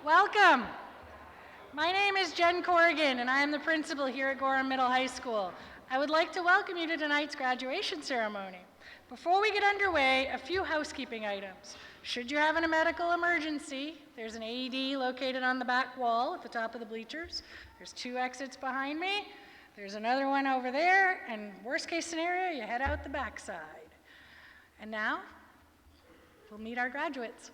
Welcome. My name is Jen Corrigan, and I am the principal here at Gorham Middle High School. I would like to welcome you to tonight's graduation ceremony. Before we get underway, a few housekeeping items. Should you have a medical emergency, there's an AED located on the back wall at the top of the bleachers. There's 2 exits behind me. There's another one over there, and worst case scenario, you head out the back side. And now, we'll meet our graduates.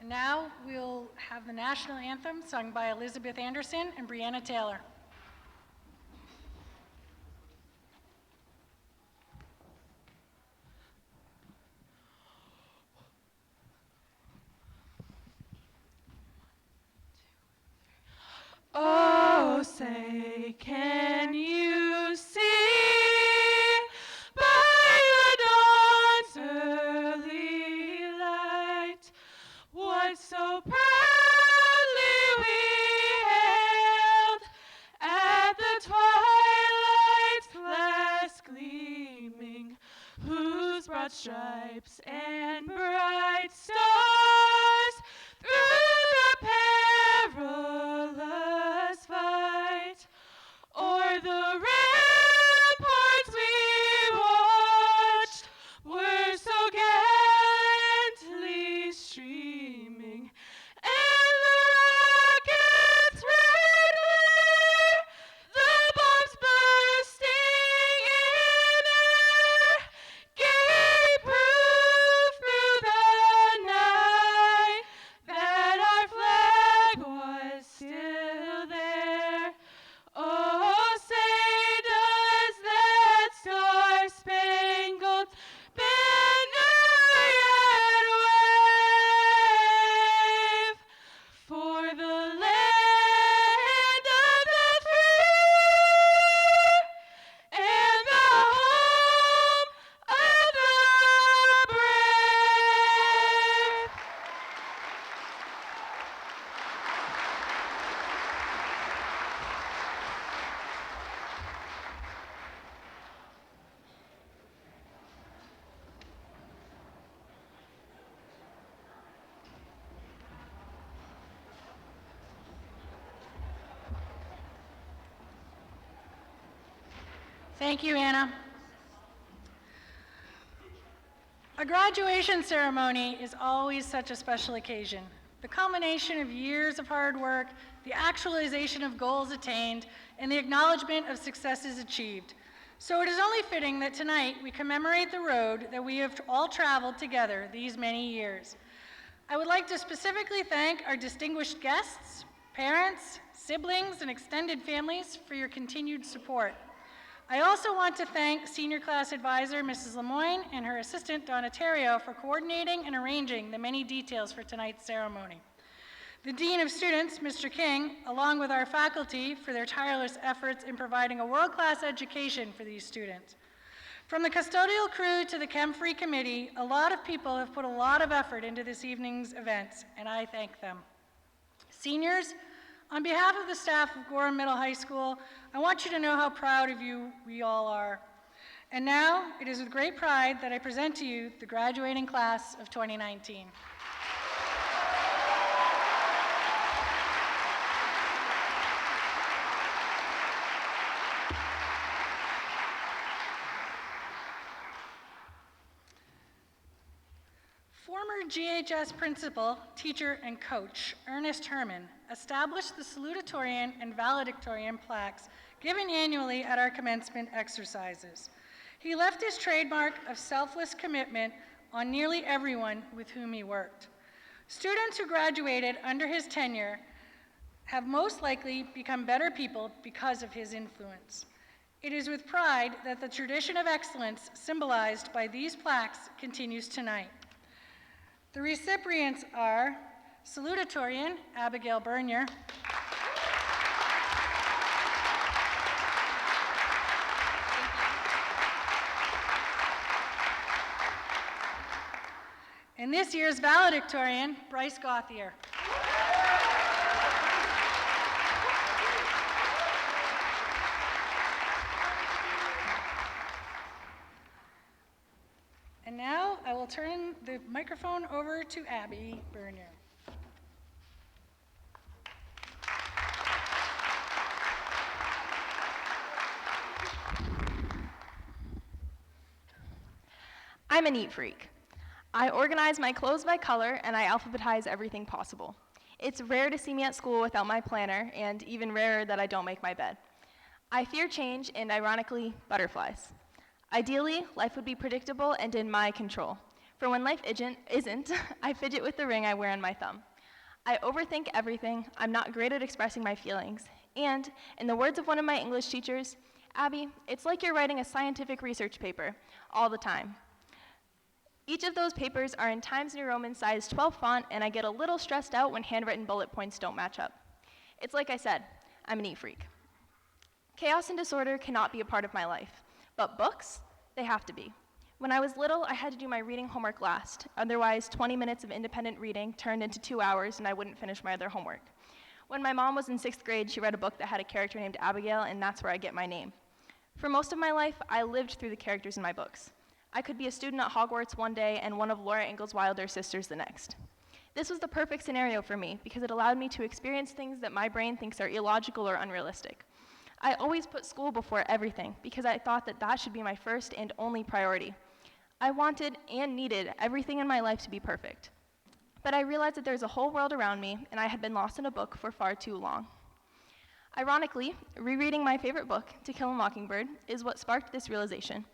Now we'll have the national anthem sung by Elizabeth Anderson and Brianna Taylor. Oh, say, can you see by the dawn's early light what so proudly we hailed at the twilight's last gleaming, whose broad stripes and bright stars through the perilous fight o'er the ramparts we watched were so gallantly streaming, and the rockets' red glare, the bombs bursting in air, gave proof through the night Thank you, Anna. A graduation ceremony is always such a special occasion. The culmination of years of hard work, the actualization of goals attained, and the acknowledgement of successes achieved. So it is only fitting that tonight we commemorate the road that we have all traveled together these many years. I would like to specifically thank our distinguished guests, parents, siblings, and extended families for your continued support. I also want to thank Senior Class Advisor Mrs. Lemoyne and her assistant Donna Terrio for coordinating and arranging the many details for tonight's ceremony. The Dean of Students, Mr. King, along with our faculty for their tireless efforts in providing a world-class education for these students. From the custodial crew to the Chem-Free Committee, a lot of people have put a lot of effort into this evening's events, and I thank them. Seniors, on behalf of the staff of Gorham Middle High School, I want you to know how proud of you we all are. And now, it is with great pride that I present to you the graduating class of 2019. Former GHS principal, teacher, and coach Ernest Herman established the salutatorian and valedictorian plaques given annually at our commencement exercises. He left his trademark of selfless commitment on nearly everyone with whom he worked. Students who graduated under his tenure have most likely become better people because of his influence. It is with pride that the tradition of excellence symbolized by these plaques continues tonight. The recipients are salutatorian Abigail Bernier, and this year's valedictorian Bryce Gauthier. And now I will turn the microphone over to Abby Bernier. I'm a neat freak. I organize my clothes by color and I alphabetize everything possible. It's rare to see me at school without my planner, and even rarer that I don't make my bed. I fear change and, ironically, butterflies. Ideally, life would be predictable and in my control. For when life isn't, I fidget with the ring I wear on my thumb. I overthink everything, I'm not great at expressing my feelings, and, in the words of one of my English teachers, Abby, it's like you're writing a scientific research paper all the time. Each of those papers are in Times New Roman size 12 font, and I get a little stressed out when handwritten bullet points don't match up. It's like I said, I'm a neat freak. Chaos and disorder cannot be a part of my life. But books, they have to be. When I was little, I had to do my reading homework last. Otherwise, 20 minutes of independent reading turned into 2 hours and I wouldn't finish my other homework. When my mom was in 6th grade, she read a book that had a character named Abigail, and that's where I get my name. For most of my life, I lived through the characters in my books. I could be a student at Hogwarts one day and one of Laura Ingalls Wilder's sisters the next. This was the perfect scenario for me because it allowed me to experience things that my brain thinks are illogical or unrealistic. I always put school before everything because I thought that that should be my first and only priority. I wanted and needed everything in my life to be perfect. But I realized that there's a whole world around me, and I had been lost in a book for far too long. Ironically, rereading my favorite book, To Kill a Mockingbird, is what sparked this realization.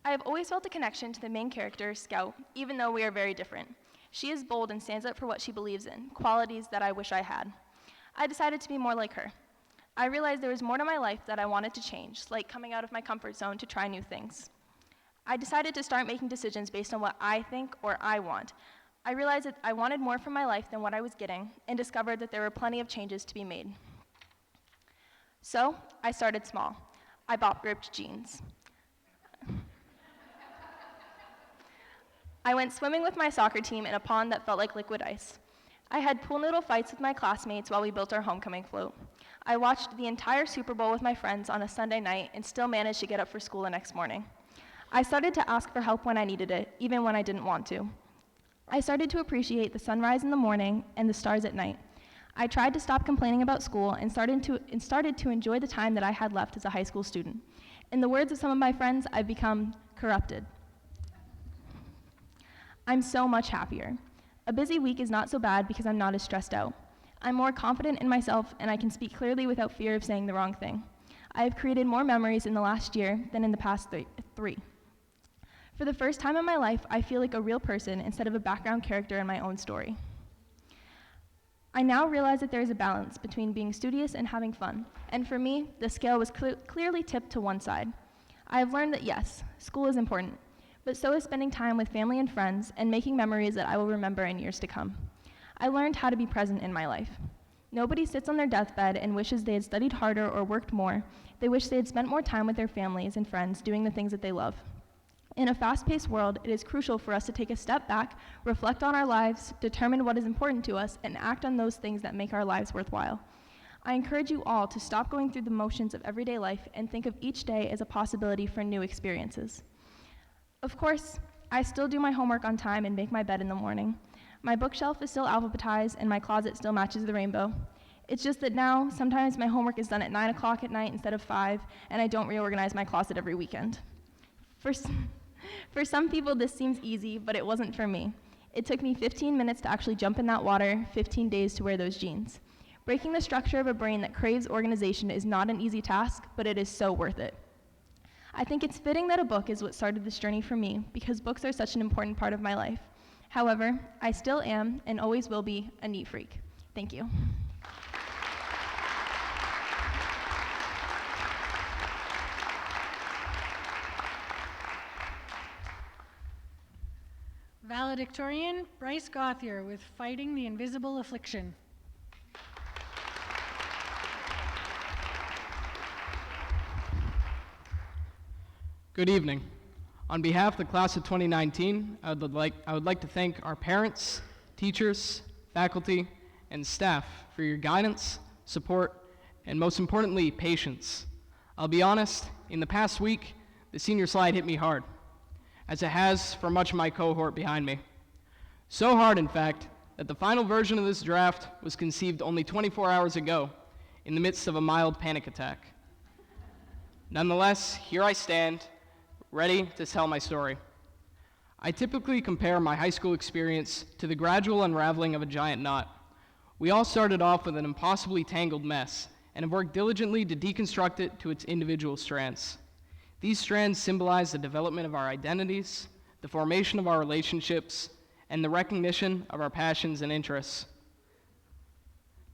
I have always felt a connection to the main character, Scout, even though we are very different. She is bold and stands up for what she believes in, qualities that I wish I had. I decided to be more like her. I realized there was more to my life that I wanted to change, like coming out of my comfort zone to try new things. I decided to start making decisions based on what I think or I want. I realized that I wanted more from my life than what I was getting, and discovered that there were plenty of changes to be made. So, I started small. I bought ripped jeans. I went swimming with my soccer team in a pond that felt like liquid ice. I had pool noodle fights with my classmates while we built our homecoming float. I watched the entire Super Bowl with my friends on a Sunday night and still managed to get up for school the next morning. I started to ask for help when I needed it, even when I didn't want to. I started to appreciate the sunrise in the morning and the stars at night. I tried to stop complaining about school and started to enjoy the time that I had left as a high school student. In the words of some of my friends, I've become corrupted. I'm so much happier. A busy week is not so bad because I'm not as stressed out. I'm more confident in myself, and I can speak clearly without fear of saying the wrong thing. I have created more memories in the last year than in the past three. For the first time in my life, I feel like a real person instead of a background character in my own story. I now realize that there is a balance between being studious and having fun, and for me, the scale was clearly tipped to one side. I have learned that yes, school is important, but so is spending time with family and friends and making memories that I will remember in years to come. I learned how to be present in my life. Nobody sits on their deathbed and wishes they had studied harder or worked more. They wish they had spent more time with their families and friends doing the things that they love. In a fast-paced world, it is crucial for us to take a step back, reflect on our lives, determine what is important to us, and act on those things that make our lives worthwhile. I encourage you all to stop going through the motions of everyday life and think of each day as a possibility for new experiences. Of course, I still do my homework on time and make my bed in the morning. My bookshelf is still alphabetized and my closet still matches the rainbow. It's just that now, sometimes my homework is done at 9 o'clock at night instead of 5, and I don't reorganize my closet every weekend. For some people, this seems easy, but it wasn't for me. It took me 15 minutes to actually jump in that water, 15 days to wear those jeans. Breaking the structure of a brain that craves organization is not an easy task, but it is so worth it. I think it's fitting that a book is what started this journey for me, because books are such an important part of my life. However, I still am, and always will be, a neat freak. Thank you. Valedictorian Bryce Gauthier with Fighting the Invisible Affliction. Good evening. On behalf of the class of 2019, I would like to thank our parents, teachers, faculty, and staff for your guidance, support, and most importantly, patience. I'll be honest, in the past week, the senior slide hit me hard, as it has for much of my cohort behind me. So hard, in fact, that the final version of this draft was conceived only 24 hours ago, in the midst of a mild panic attack. Nonetheless, here I stand, ready to tell my story. I typically compare my high school experience to the gradual unraveling of a giant knot. We all started off with an impossibly tangled mess, and have worked diligently to deconstruct it to its individual strands. These strands symbolize the development of our identities, the formation of our relationships, and the recognition of our passions and interests.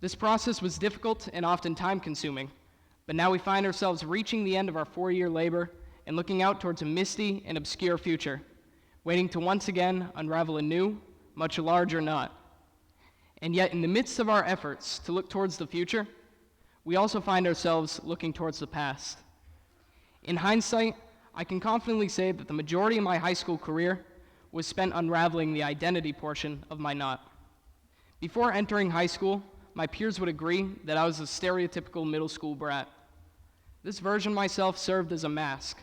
This process was difficult and often time-consuming, but now we find ourselves reaching the end of our 4-year labor and looking out towards a misty and obscure future, waiting to once again unravel a new, much larger knot. And yet, in the midst of our efforts to look towards the future, we also find ourselves looking towards the past. In hindsight, I can confidently say that the majority of my high school career was spent unraveling the identity portion of my knot. Before entering high school, my peers would agree that I was a stereotypical middle school brat. This version of myself served as a mask,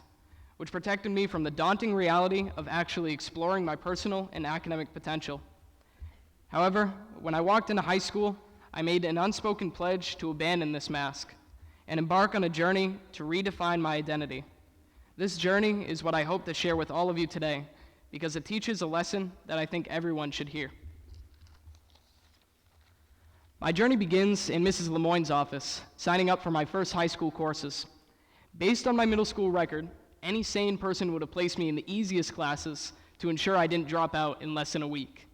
which protected me from the daunting reality of actually exploring my personal and academic potential. However, when I walked into high school, I made an unspoken pledge to abandon this mask and embark on a journey to redefine my identity. This journey is what I hope to share with all of you today, because it teaches a lesson that I think everyone should hear. My journey begins in Mrs. Lemoyne's office, signing up for my first high school courses. Based on my middle school record, any sane person would have placed me in the easiest classes to ensure I didn't drop out in less than a week.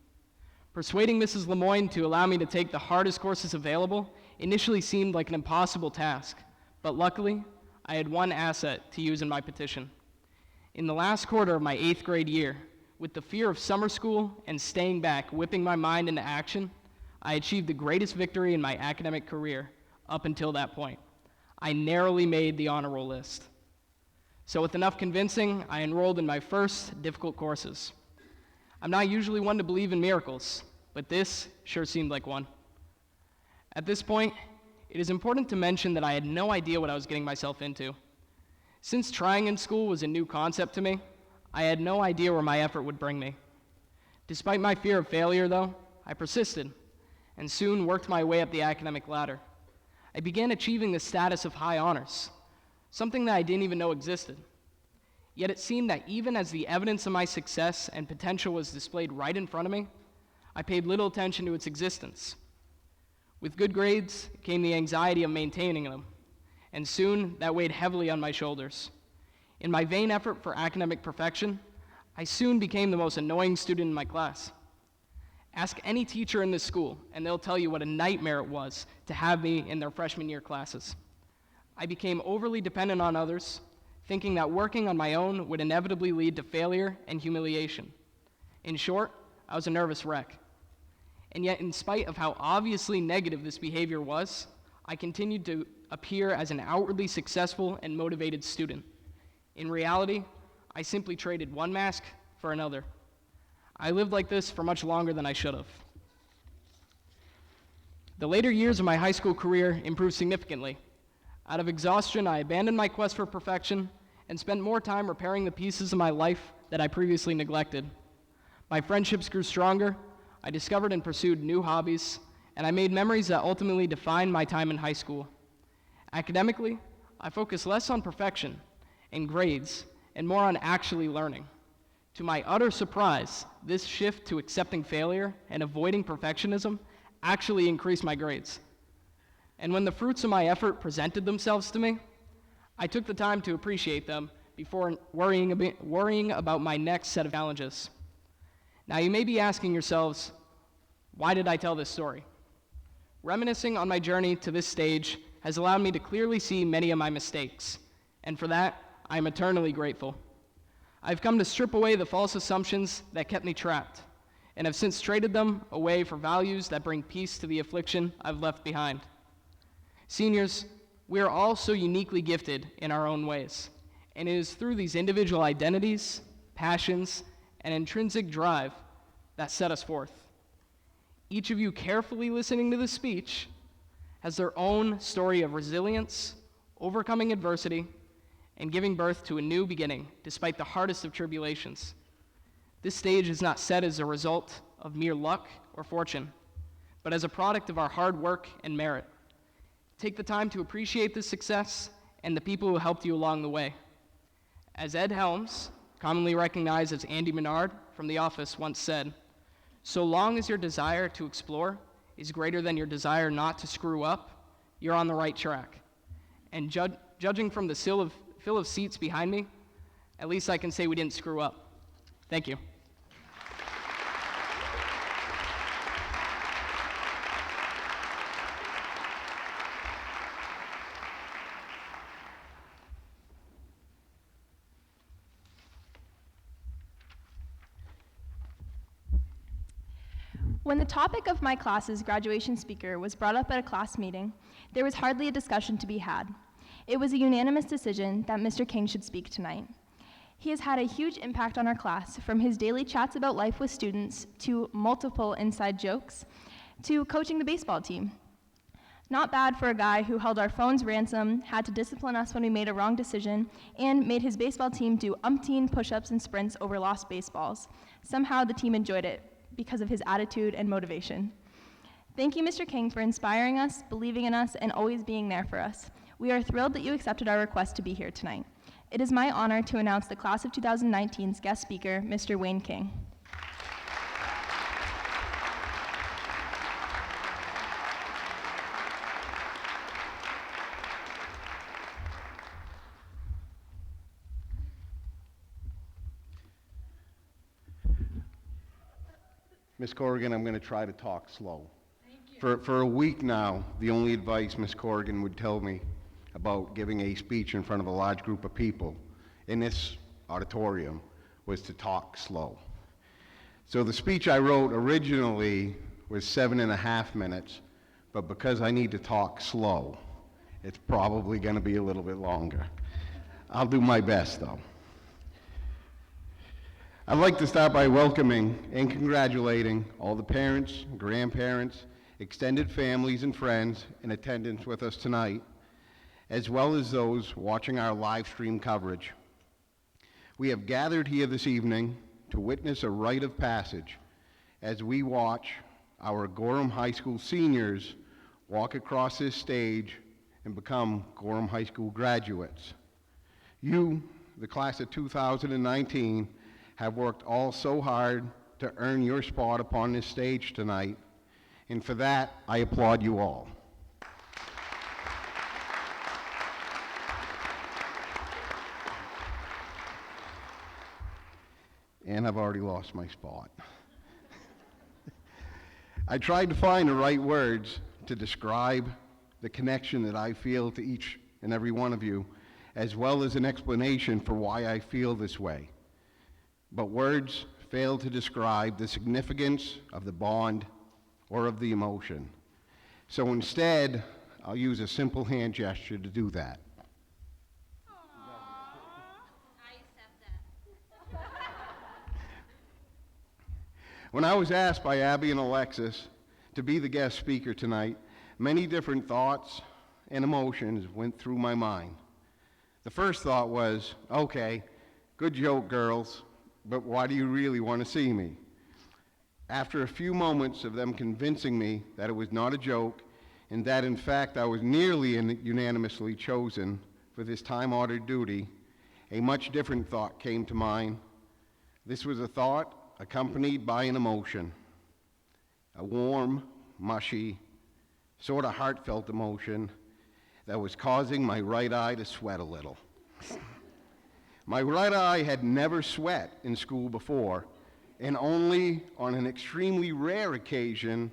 Persuading Mrs. Lemoyne to allow me to take the hardest courses available initially seemed like an impossible task, but luckily, I had one asset to use in my petition. In the last quarter of my 8th grade year, with the fear of summer school and staying back whipping my mind into action, I achieved the greatest victory in my academic career up until that point. I narrowly made the honor roll list. So with enough convincing, I enrolled in my first difficult courses. I'm not usually one to believe in miracles, but this sure seemed like one. At this point, it is important to mention that I had no idea what I was getting myself into. Since trying in school was a new concept to me, I had no idea where my effort would bring me. Despite my fear of failure, though, I persisted and soon worked my way up the academic ladder. I began achieving the status of high honors. something that I didn't even know existed. Yet it seemed that even as the evidence of my success and potential was displayed right in front of me, I paid little attention to its existence. With good grades came the anxiety of maintaining them, and soon that weighed heavily on my shoulders. In my vain effort for academic perfection, I soon became the most annoying student in my class. Ask any teacher in this school, and they'll tell you what a nightmare it was to have me in their freshman year classes. I became overly dependent on others, thinking that working on my own would inevitably lead to failure and humiliation. In short, I was a nervous wreck. And yet, in spite of how obviously negative this behavior was, I continued to appear as an outwardly successful and motivated student. In reality, I simply traded one mask for another. I lived like this for much longer than I should have. The later years of my high school career improved significantly. Out of exhaustion, I abandoned my quest for perfection and spent more time repairing the pieces of my life that I previously neglected. My friendships grew stronger, I discovered and pursued new hobbies, and I made memories that ultimately defined my time in high school. Academically, I focused less on perfection and grades and more on actually learning. To my utter surprise, this shift to accepting failure and avoiding perfectionism actually increased my grades. And when the fruits of my effort presented themselves to me, I took the time to appreciate them before worrying about my next set of challenges. Now you may be asking yourselves, why did I tell this story? Reminiscing on my journey to this stage has allowed me to clearly see many of my mistakes, and for that, I am eternally grateful. I've come to strip away the false assumptions that kept me trapped, and have since traded them away for values that bring peace to the affliction I've left behind. Seniors, we are all so uniquely gifted in our own ways, and it is through these individual identities, passions, and intrinsic drive that set us forth. Each of you carefully listening to this speech has their own story of resilience, overcoming adversity, and giving birth to a new beginning despite the hardest of tribulations. This stage is not set as a result of mere luck or fortune, but as a product of our hard work and merit. Take the time to appreciate this success and the people who helped you along the way. As Ed Helms, commonly recognized as Andy Menard from The Office, once said, "So long as your desire to explore is greater than your desire not to screw up, you're on the right track." And judging from the fill of seats behind me, at least I can say we didn't screw up. Thank you. When the topic of my class's graduation speaker was brought up at a class meeting, there was hardly a discussion to be had. It was a unanimous decision that Mr. King should speak tonight. He has had a huge impact on our class, from his daily chats about life with students, to multiple inside jokes, to coaching the baseball team. Not bad for a guy who held our phones ransom, had to discipline us when we made a wrong decision, and made his baseball team do umpteen push-ups and sprints over lost baseballs. Somehow the team enjoyed it because of his attitude and motivation. Thank you, Mr. King, for inspiring us, believing in us, and always being there for us. We are thrilled that you accepted our request to be here tonight. It is my honor to announce the class of 2019's guest speaker, Mr. Wayne King. Ms. Corrigan, I'm going to try to talk slow. For a week now, the only advice Ms. Corrigan would tell me about giving a speech in front of a large group of people in this auditorium was to talk slow. So the speech I wrote originally was 7.5 minutes, but because I need to talk slow, it's probably going to be a little bit longer. I'll do my best, though. I'd like to start by welcoming and congratulating all the parents, grandparents, extended families, and friends in attendance with us tonight, as well as those watching our live stream coverage. We have gathered here this evening to witness a rite of passage as we watch our Gorham High School seniors walk across this stage and become Gorham High School graduates. You, the class of 2019, have worked all so hard to earn your spot upon this stage tonight, and for that, I applaud you all. And I've already lost my spot. I tried to find the right words to describe the connection that I feel to each and every one of you, as well as an explanation for why I feel this way. But words fail to describe the significance of the bond or of the emotion. So instead, I'll use a simple hand gesture to do that. When I was asked by Abby and Alexis to be the guest speaker tonight, many different thoughts and emotions went through my mind. The first thought was, okay, good joke, girls, but why do you really want to see me? After a few moments of them convincing me that it was not a joke and that in fact I was nearly unanimously chosen for this time-honored duty, a much different thought came to mind. This was a thought accompanied by an emotion, a warm, mushy, sort of heartfelt emotion that was causing my right eye to sweat a little. My right eye had never sweat in school before, and only on an extremely rare occasion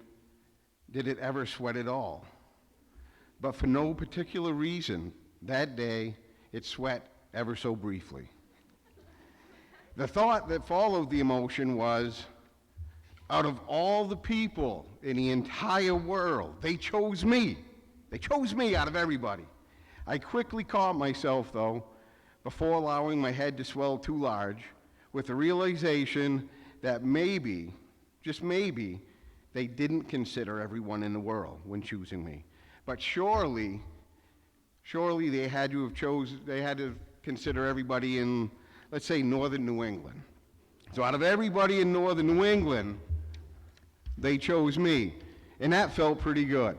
did it ever sweat at all. But for no particular reason, that day it sweat ever so briefly. The thought that followed the emotion was, out of all the people in the entire world, they chose me. They chose me out of everybody. I quickly caught myself, though, before allowing my head to swell too large, with the realization that maybe, just maybe, they didn't consider everyone in the world when choosing me. But surely they had to consider everybody in, let's say, northern New England. So out of everybody in northern New England, they chose me, and that felt pretty good.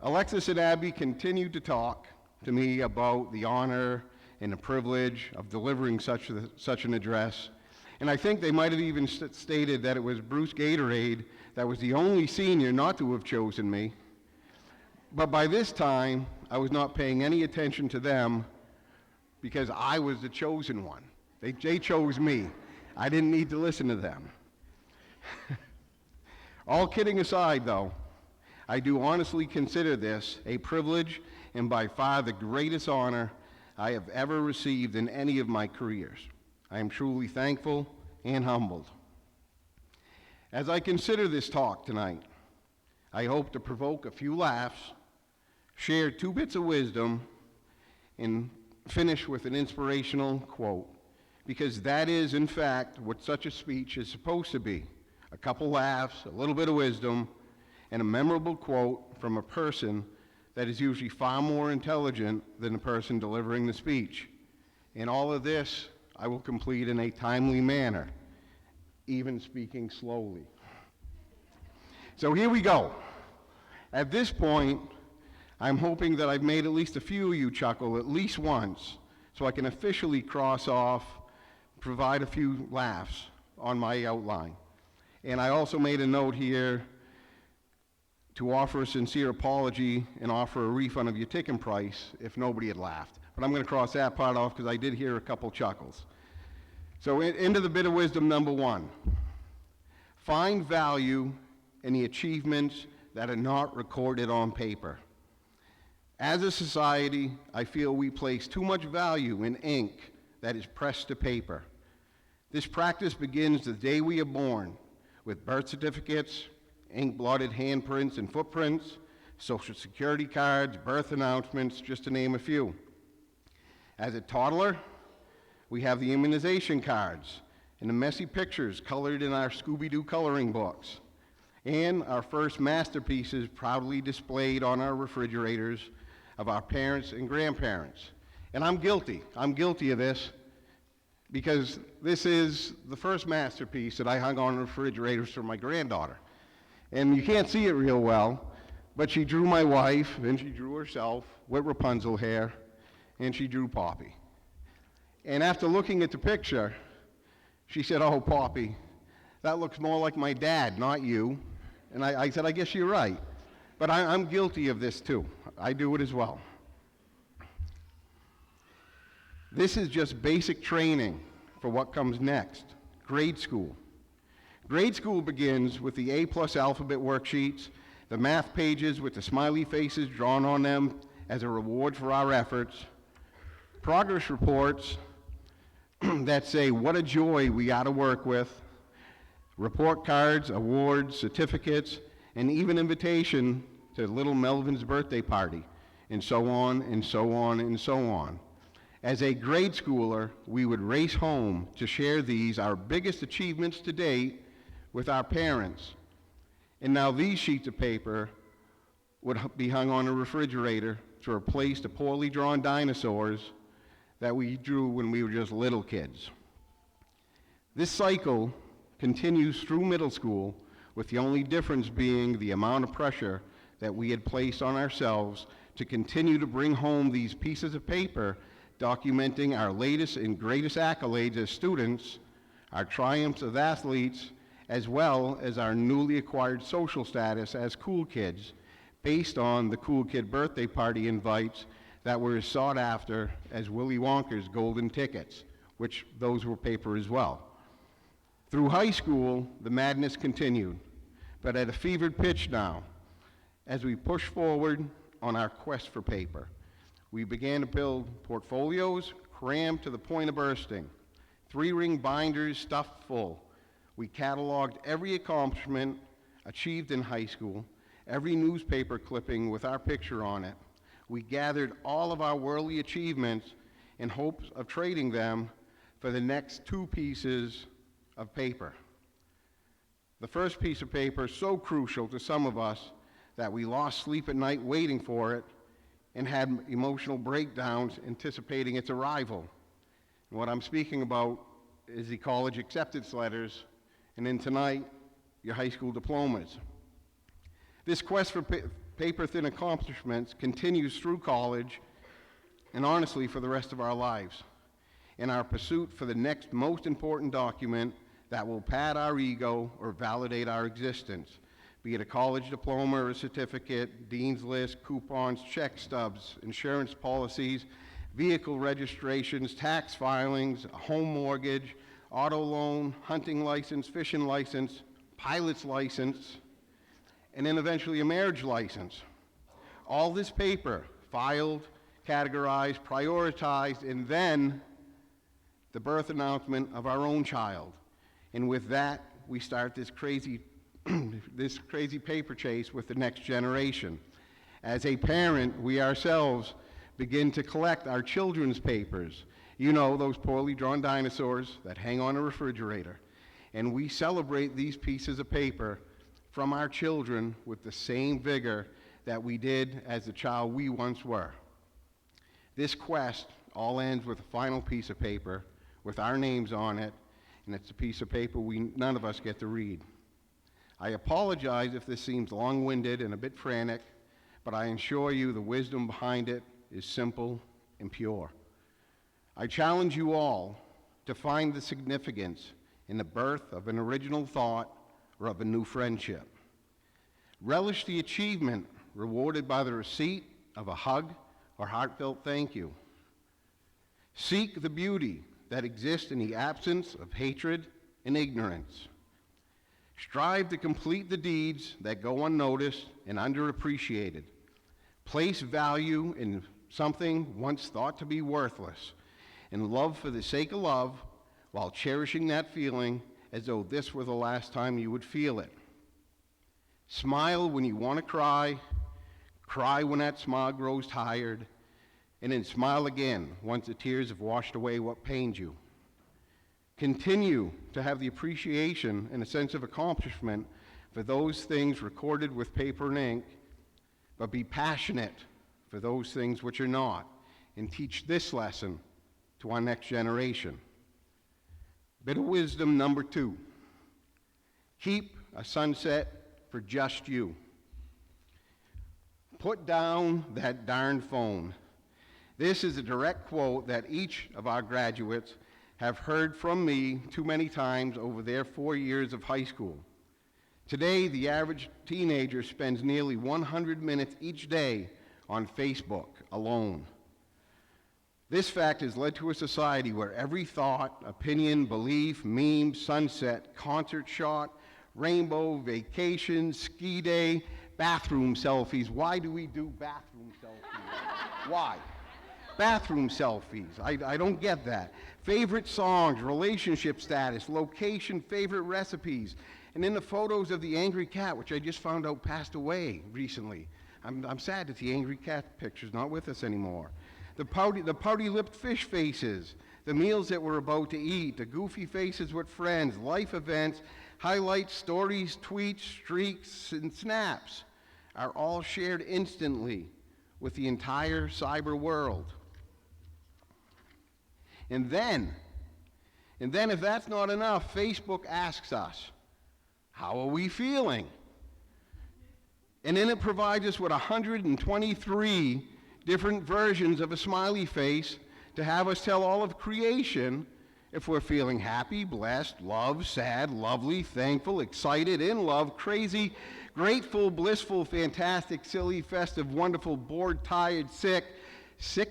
Alexis and Abby continued to talk to me about the honor and the privilege of delivering such an address, and I think they might have even stated that it was Bruce Gatorade that was the only senior not to have chosen me. But by this time, I was not paying any attention to them because I was the chosen one. They chose me. I didn't need to listen to them. All kidding aside, though, I do honestly consider this a privilege and by far the greatest honor I have ever received in any of my careers. I am truly thankful and humbled. As I consider this talk tonight, I hope to provoke a few laughs, share 2 bits of wisdom, and finish with an inspirational quote, because that is, in fact, what such a speech is supposed to be. A couple laughs, a little bit of wisdom, and a memorable quote from a person that is usually far more intelligent than the person delivering the speech. And all of this I will complete in a timely manner, even speaking slowly. So here we go. At this point, I'm hoping that I've made at least a few of you chuckle at least once, so I can officially cross off, provide a few laughs on my outline. And I also made a note here to offer a sincere apology and offer a refund of your ticket price if nobody had laughed. But I'm going to cross that part off because I did hear a couple chuckles. So into the bit of wisdom number 1. Find value in the achievements that are not recorded on paper. As a society, I feel we place too much value in ink that is pressed to paper. This practice begins the day we are born, with birth certificates, ink-blotted handprints and footprints, social security cards, birth announcements, just to name a few. As a toddler, we have the immunization cards and the messy pictures colored in our Scooby-Doo coloring books, and our first masterpieces proudly displayed on our refrigerators of our parents and grandparents. And I'm guilty of this, because this is the first masterpiece that I hung on refrigerators for my granddaughter. And you can't see it real well, but she drew my wife, and she drew herself with Rapunzel hair, and she drew Poppy. And after looking at the picture, she said, "Oh, Poppy, that looks more like my dad, not you." And I said, "I guess you're right. But I'm guilty of this too. I do it as well." This is just basic training for what comes next, grade school. Grade school begins with the A+ alphabet worksheets, the math pages with the smiley faces drawn on them as a reward for our efforts, progress reports that say what a joy we got to work with, report cards, awards, certificates, and even invitation to little Melvin's birthday party, and so on and so on and so on. As a grade schooler, we would race home to share these, our biggest achievements to date, with our parents. And now these sheets of paper would be hung on a refrigerator to replace the poorly drawn dinosaurs that we drew when we were just little kids. This cycle continues through middle school, with the only difference being the amount of pressure that we had placed on ourselves to continue to bring home these pieces of paper documenting our latest and greatest accolades as students, our triumphs as athletes, as well as our newly acquired social status as cool kids, based on the cool kid birthday party invites that were as sought after as Willy Wonka's golden tickets, which those were paper as well. Through high school, the madness continued, but at a fevered pitch now, as we push forward on our quest for paper. We began to build portfolios crammed to the point of bursting, 3-ring binders stuffed full. We cataloged every accomplishment achieved in high school, every newspaper clipping with our picture on it. We gathered all of our worldly achievements in hopes of trading them for the next 2 pieces of paper. The first piece of paper so crucial to some of us that we lost sleep at night waiting for it and had emotional breakdowns anticipating its arrival. And what I'm speaking about is the college acceptance letters, and then tonight, your high school diplomas. This quest for paper-thin accomplishments continues through college and honestly for the rest of our lives in our pursuit for the next most important document that will pad our ego or validate our existence, be it a college diploma or a certificate, dean's list, coupons, check stubs, insurance policies, vehicle registrations, tax filings, a home mortgage, auto loan, hunting license, fishing license, pilot's license, and then eventually a marriage license. All this paper filed, categorized, prioritized, and then the birth announcement of our own child. And with that, we start this crazy this crazy paper chase with the next generation. As a parent, we ourselves begin to collect our children's papers. You know, those poorly drawn dinosaurs that hang on a refrigerator. And we celebrate these pieces of paper from our children with the same vigor that we did as the child we once were. This quest all ends with a final piece of paper with our names on it, and it's a piece of paper none of us get to read. I apologize if this seems long-winded and a bit frantic, but I assure you the wisdom behind it is simple and pure. I challenge you all to find the significance in the birth of an original thought or of a new friendship. Relish the achievement rewarded by the receipt of a hug or heartfelt thank you. Seek the beauty that exists in the absence of hatred and ignorance. Strive to complete the deeds that go unnoticed and underappreciated. Place value in something once thought to be worthless, and love for the sake of love while cherishing that feeling as though this were the last time you would feel it. Smile when you want to cry, cry when that smile grows tired, and then smile again once the tears have washed away what pained you. Continue to have the appreciation and a sense of accomplishment for those things recorded with paper and ink, but be passionate for those things which are not, and teach this lesson to our next generation. Bit of wisdom number 2. Keep a sunset for just you. Put down that darn phone. This is a direct quote that each of our graduates have heard from me too many times over their 4 years of high school. Today, the average teenager spends nearly 100 minutes each day on Facebook alone. This fact has led to a society where every thought, opinion, belief, meme, sunset, concert shot, rainbow, vacation, ski day, bathroom selfies. Why do we do bathroom selfies? Why? Bathroom selfies. I don't get that. Favorite songs, relationship status, location, favorite recipes. And then the photos of the angry cat, which I just found out passed away recently. I'm sad that the angry cat picture's not with us anymore. The pouty-lipped fish faces, the meals that we're about to eat, the goofy faces with friends, life events, highlights, stories, tweets, streaks, and snaps are all shared instantly with the entire cyber world. And then if that's not enough, Facebook asks us, how are we feeling? And then it provides us with 123 different versions of a smiley face to have us tell all of creation if we're feeling happy, blessed, loved, sad, lovely, thankful, excited, in love, crazy, grateful, blissful, fantastic, silly, festive, wonderful, bored, tired, sick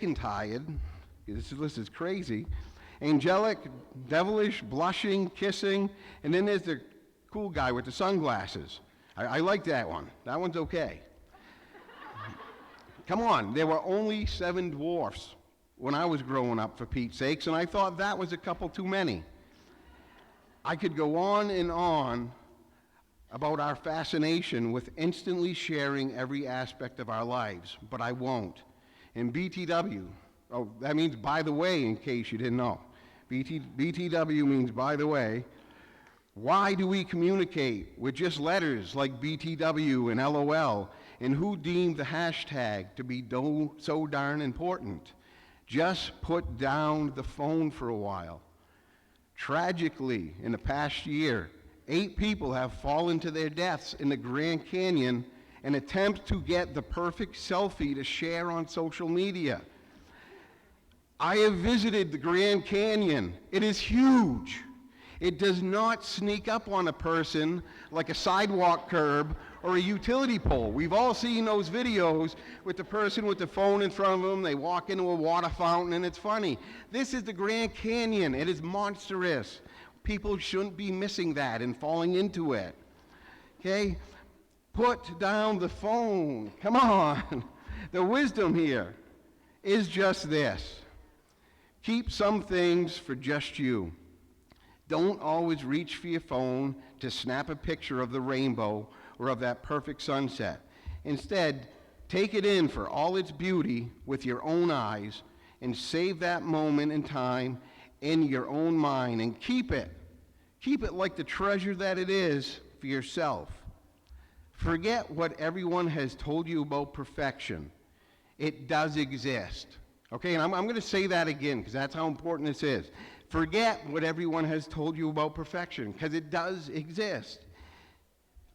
and tired. This list is crazy. Angelic, devilish, blushing, kissing, and then there's the cool guy with the sunglasses. I like that one. That one's okay. Come on, there were only 7 dwarfs when I was growing up, for Pete's sakes, and I thought that was a couple too many. I could go on and on about our fascination with instantly sharing every aspect of our lives, but I won't. In BTW, oh, that means by the way, in case you didn't know. BTW means by the way. Why do we communicate with just letters like BTW and LOL? And who deemed the hashtag to be so darn important? Just put down the phone for a while. Tragically, in the past year, 8 people have fallen to their deaths in the Grand Canyon in attempts to get the perfect selfie to share on social media. I have visited the Grand Canyon. It is huge. It does not sneak up on a person like a sidewalk curb or a utility pole. We've all seen those videos with the person with the phone in front of them. They walk into a water fountain and it's funny. This is the Grand Canyon. It is monstrous. People shouldn't be missing that and falling into it. Okay? Put down the phone. Come on. The wisdom here is just this. Keep some things for just you. Don't always reach for your phone to snap a picture of the rainbow or of that perfect sunset. Instead, take it in for all its beauty with your own eyes and save that moment in time in your own mind and keep it. Keep it like the treasure that it is for yourself. Forget what everyone has told you about perfection. It does exist. Okay, and I'm going to say that again because that's how important this is. Forget what everyone has told you about perfection, because it does exist.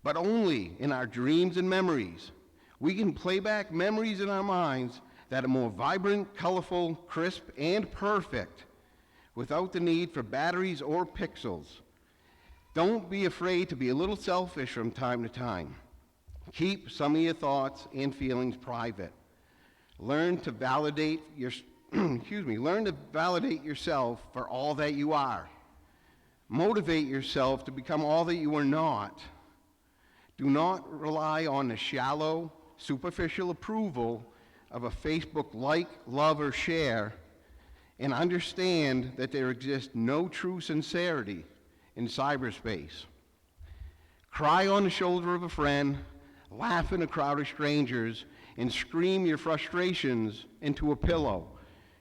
But only in our dreams and memories. We can play back memories in our minds that are more vibrant, colorful, crisp, and perfect without the need for batteries or pixels. Don't be afraid to be a little selfish from time to time. Keep some of your thoughts and feelings private. Learn to validate learn to validate yourself for all that you are. Motivate yourself to become all that you are not. Do not rely on the shallow, superficial approval of a Facebook like, love, or share, and understand that there exists no true sincerity in cyberspace. Cry on the shoulder of a friend, laugh in a crowd of strangers, and scream your frustrations into a pillow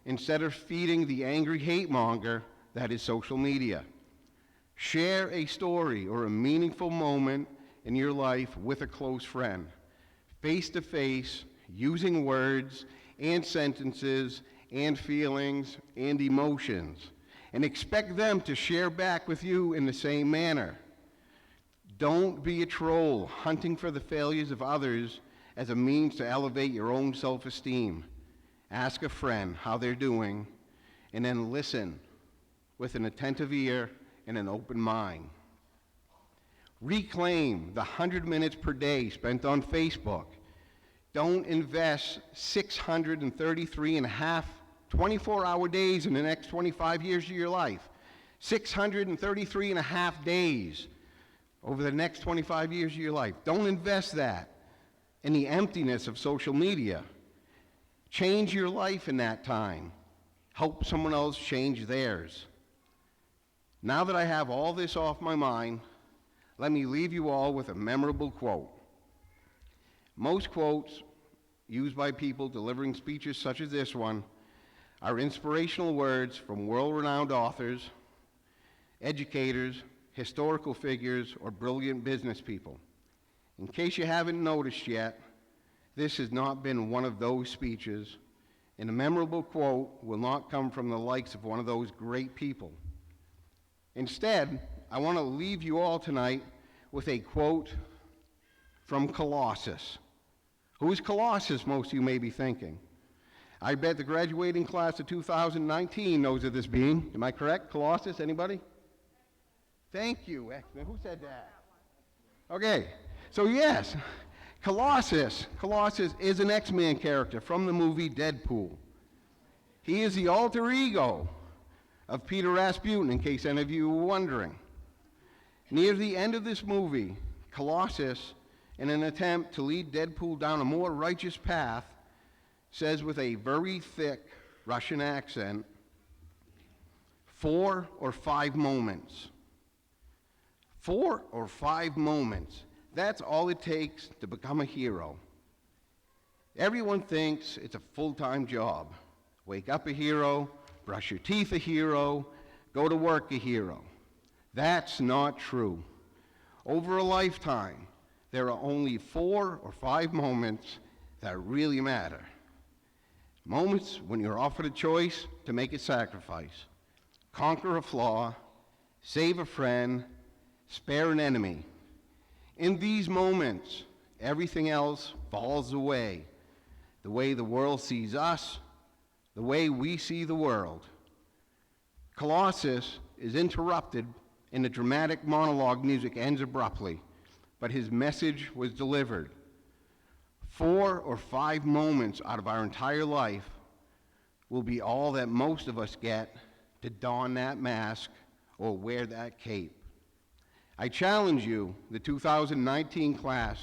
instead of feeding the angry hate monger that is social media. Share a story or a meaningful moment in your life with a close friend, face to face, using words and sentences and feelings and emotions, and expect them to share back with you in the same manner. Don't be a troll hunting for the failures of others as a means to elevate your own self-esteem. Ask a friend how they're doing, and then listen with an attentive ear and an open mind. Reclaim the 100 minutes per day spent on Facebook. Don't invest 633 and a half 24-hour days in the next 25 years of your life. 633 and a half days over the next 25 years of your life. Don't invest that in the emptiness of social media. Change your life in that time. Help someone else change theirs. Now that I have all this off my mind, let me leave you all with a memorable quote. Most quotes used by people delivering speeches such as this one are inspirational words from world-renowned authors, educators, historical figures, or brilliant business people. In case you haven't noticed yet, this has not been one of those speeches, and a memorable quote will not come from the likes of one of those great people. Instead, I want to leave you all tonight with a quote from Colossus. Who is Colossus, most of you may be thinking? I bet the graduating class of 2019 knows of this being. Am I correct? Colossus, anybody? Thank you. Excellent. Who said that? Okay, so yes, Colossus. Colossus is an X-Men character from the movie Deadpool. He is the alter ego of Peter Rasputin, in case any of you were wondering. Near the end of this movie, Colossus, in an attempt to lead Deadpool down a more righteous path, says with a very thick Russian accent, 4 or 5 moments. 4 or 5 moments. That's all it takes to become a hero. Everyone thinks it's a full-time job. Wake up a hero, brush your teeth a hero, go to work a hero. That's not true. Over a lifetime, there are only 4 or 5 moments that really matter. Moments when you're offered a choice to make a sacrifice, conquer a flaw, save a friend, spare an enemy. In these moments, everything else falls away. The way the world sees us, the way we see the world. Colossus is interrupted and the dramatic monologue music ends abruptly, but his message was delivered. 4 or 5 moments out of our entire life will be all that most of us get to don that mask or wear that cape. I challenge you, the 2019 class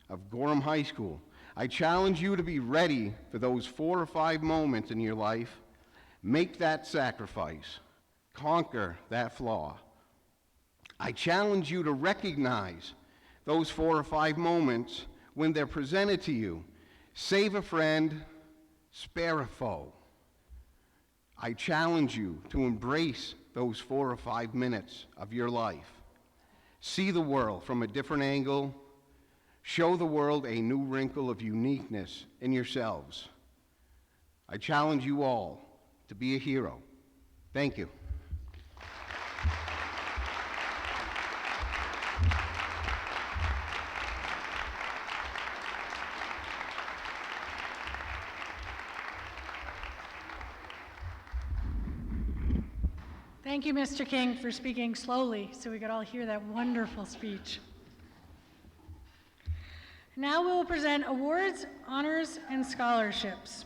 of Gorham High School, I challenge you to be ready for those 4 or 5 moments in your life. Make that sacrifice. Conquer that flaw. I challenge you to recognize those 4 or 5 moments when they're presented to you. Save a friend, spare a foe. I challenge you to embrace those 4 or 5 minutes of your life. See the world from a different angle. Show the world a new wrinkle of uniqueness in yourselves. I challenge you all to be a hero. Thank you. Thank you, Mr. King, for speaking slowly so we could all hear that wonderful speech. Now we will present awards, honors, and scholarships.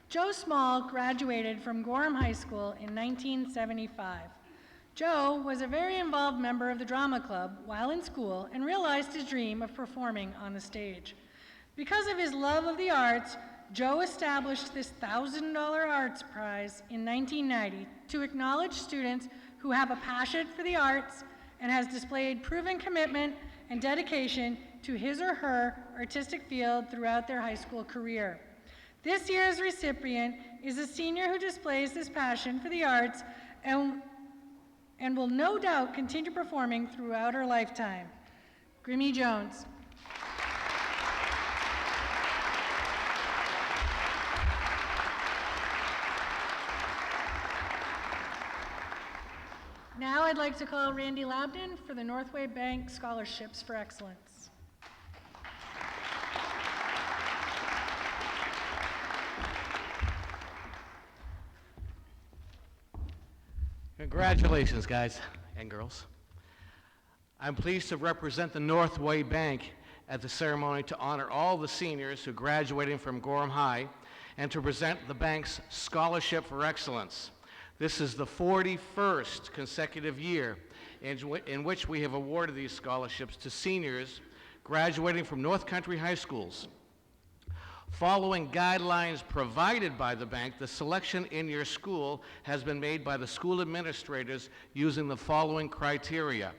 Joe Small graduated from Gorham High School in 1975. Joe was a very involved member of the drama club while in school and realized his dream of performing on the stage. Because of his love of the arts, Joe established this $1,000 arts prize in 1990 to acknowledge students who have a passion for the arts and has displayed proven commitment and dedication to his or her artistic field throughout their high school career. This year's recipient is a senior who displays this passion for the arts and will no doubt continue performing throughout her lifetime. Grimmy Jones. Now I'd like to call Randy Labden for the Northway Bank Scholarships for Excellence. Congratulations, guys and girls. I'm pleased to represent the Northway Bank at the ceremony to honor all the seniors who graduated from Gorham High and to present the bank's Scholarship for Excellence. This is the 41st consecutive year in which we have awarded these scholarships to seniors graduating from North Country high schools. Following guidelines provided by the bank, the selection in your school has been made by the school administrators using the following criteria: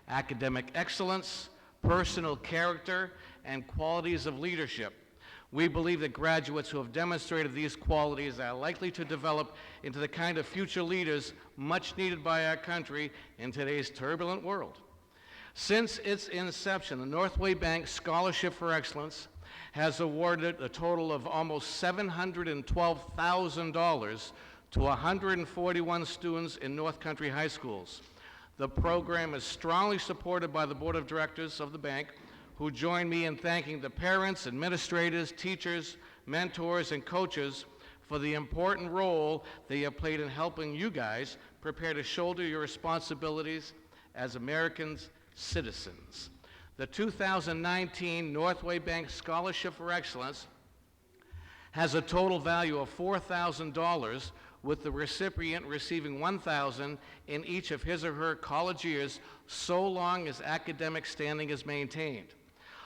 academic excellence, personal character, and qualities of leadership. We believe that graduates who have demonstrated these qualities are likely to develop into the kind of future leaders much needed by our country in today's turbulent world. Since its inception, the Northway Bank Scholarship for Excellence has awarded a total of almost $712,000 to 141 students in North Country high schools. The program is strongly supported by the board of directors of the bank, who join me in thanking the parents, administrators, teachers, mentors, and coaches for the important role they have played in helping you guys prepare to shoulder your responsibilities as Americans citizens. The 2019 Northway Bank Scholarship for Excellence has a total value of $4,000, with the recipient receiving $1,000 in each of his or her college years, so long as academic standing is maintained.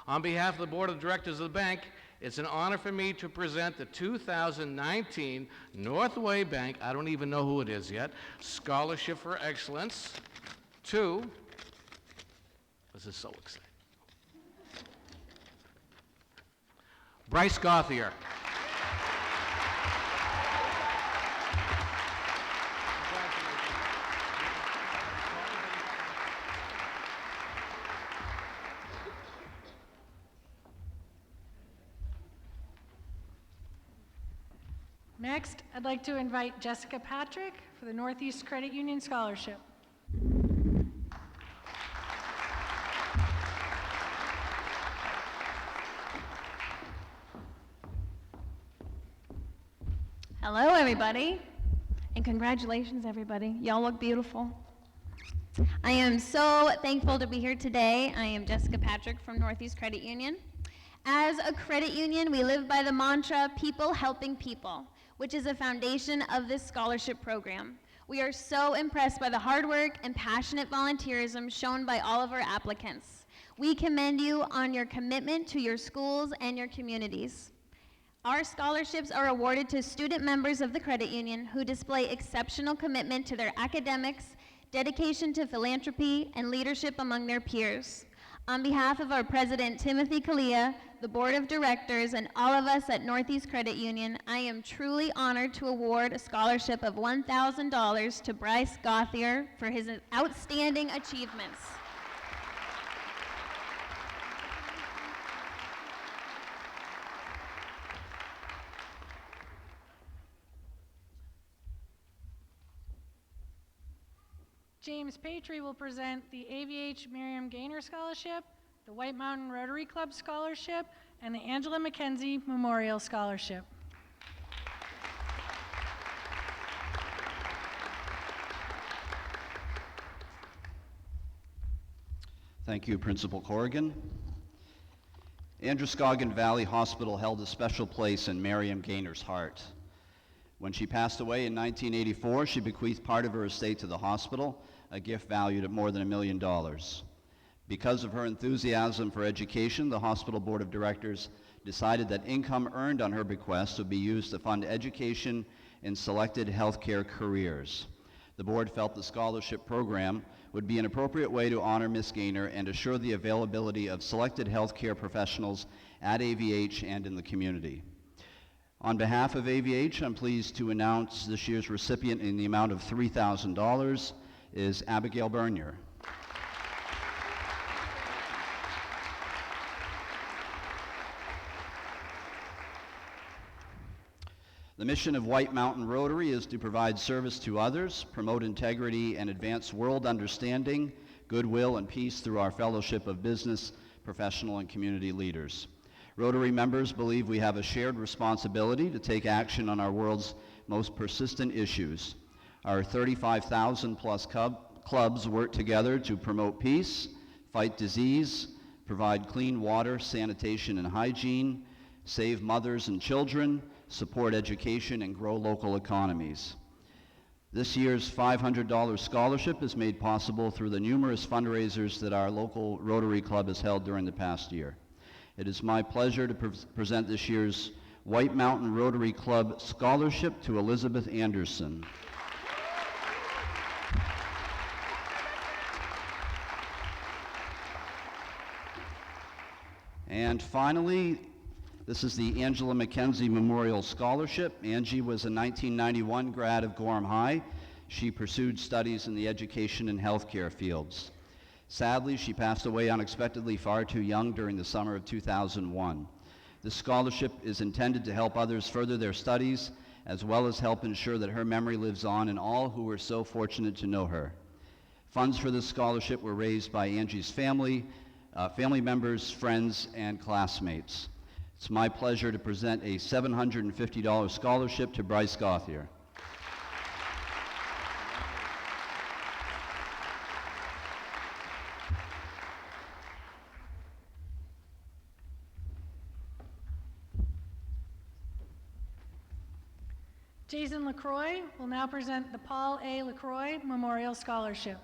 On behalf of the Board of Directors of the bank, it's an honor for me to present the 2019 Northway Bank, I don't even know who it is yet, Scholarship for Excellence to, this is so exciting, Bryce Gauthier. Next, I'd like to invite Jessica Patrick for the Northeast Credit Union Scholarship. Hello, everybody, and congratulations, everybody. Y'all look beautiful. I am so thankful to be here today. I am Jessica Patrick from Northeast Credit Union. As a credit union, we live by the mantra, people helping people, which is a foundation of this scholarship program. We are so impressed by the hard work and passionate volunteerism shown by all of our applicants. We commend you on your commitment to your schools and your communities. Our scholarships are awarded to student members of the credit union who display exceptional commitment to their academics, dedication to philanthropy, and leadership among their peers. On behalf of our president, Timothy Kalia, the board of directors, and all of us at Northeast Credit Union, I am truly honored to award a scholarship of $1,000 to Bryce Gauthier for his outstanding achievements. James Patry will present the AVH Miriam Gaynor Scholarship, the White Mountain Rotary Club Scholarship, and the Angela McKenzie Memorial Scholarship. Thank you, Principal Corrigan. Androscoggin Valley Hospital held a special place in Miriam Gaynor's heart. When she passed away in 1984, she bequeathed part of her estate to the hospital, a gift valued at more than $1 million. Because of her enthusiasm for education, the hospital board of directors decided that income earned on her bequest would be used to fund education in selected healthcare careers. The board felt the scholarship program would be an appropriate way to honor Ms. Gaynor and assure the availability of selected healthcare professionals at AVH and in the community. On behalf of AVH, I'm pleased to announce this year's recipient in the amount of $3,000 is Abigail Bernier. The mission of White Mountain Rotary is to provide service to others, promote integrity, and advance world understanding, goodwill, and peace through our fellowship of business, professional, and community leaders. Rotary members believe we have a shared responsibility to take action on our world's most persistent issues. Our 35,000 plus clubs work together to promote peace, fight disease, provide clean water, sanitation, and hygiene, save mothers and children, support education, and grow local economies. This year's $500 scholarship is made possible through the numerous fundraisers that our local Rotary Club has held during the past year. It is my pleasure to present this year's White Mountain Rotary Club Scholarship to Elizabeth Anderson. And finally, this is the Angela McKenzie Memorial Scholarship. Angie was a 1991 grad of Gorham High. She pursued studies in the education and healthcare fields. Sadly, she passed away unexpectedly far too young during the summer of 2001. This scholarship is intended to help others further their studies, as well as help ensure that her memory lives on in all who were so fortunate to know her. Funds for this scholarship were raised by Angie's family, family members, friends, and classmates. It's my pleasure to present a $750 scholarship to Bryce Gauthier. Jason LaCroix will now present the Paul A. LaCroix Memorial Scholarship.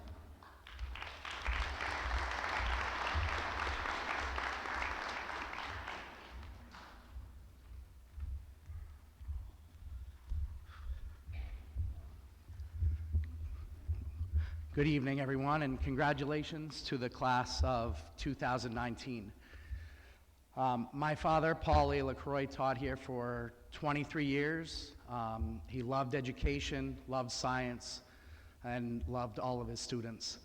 Good evening, everyone, and congratulations to the class of 2019. My father, Paul A. LaCroix, taught here for 23 years. He loved education, loved science, and loved all of his students.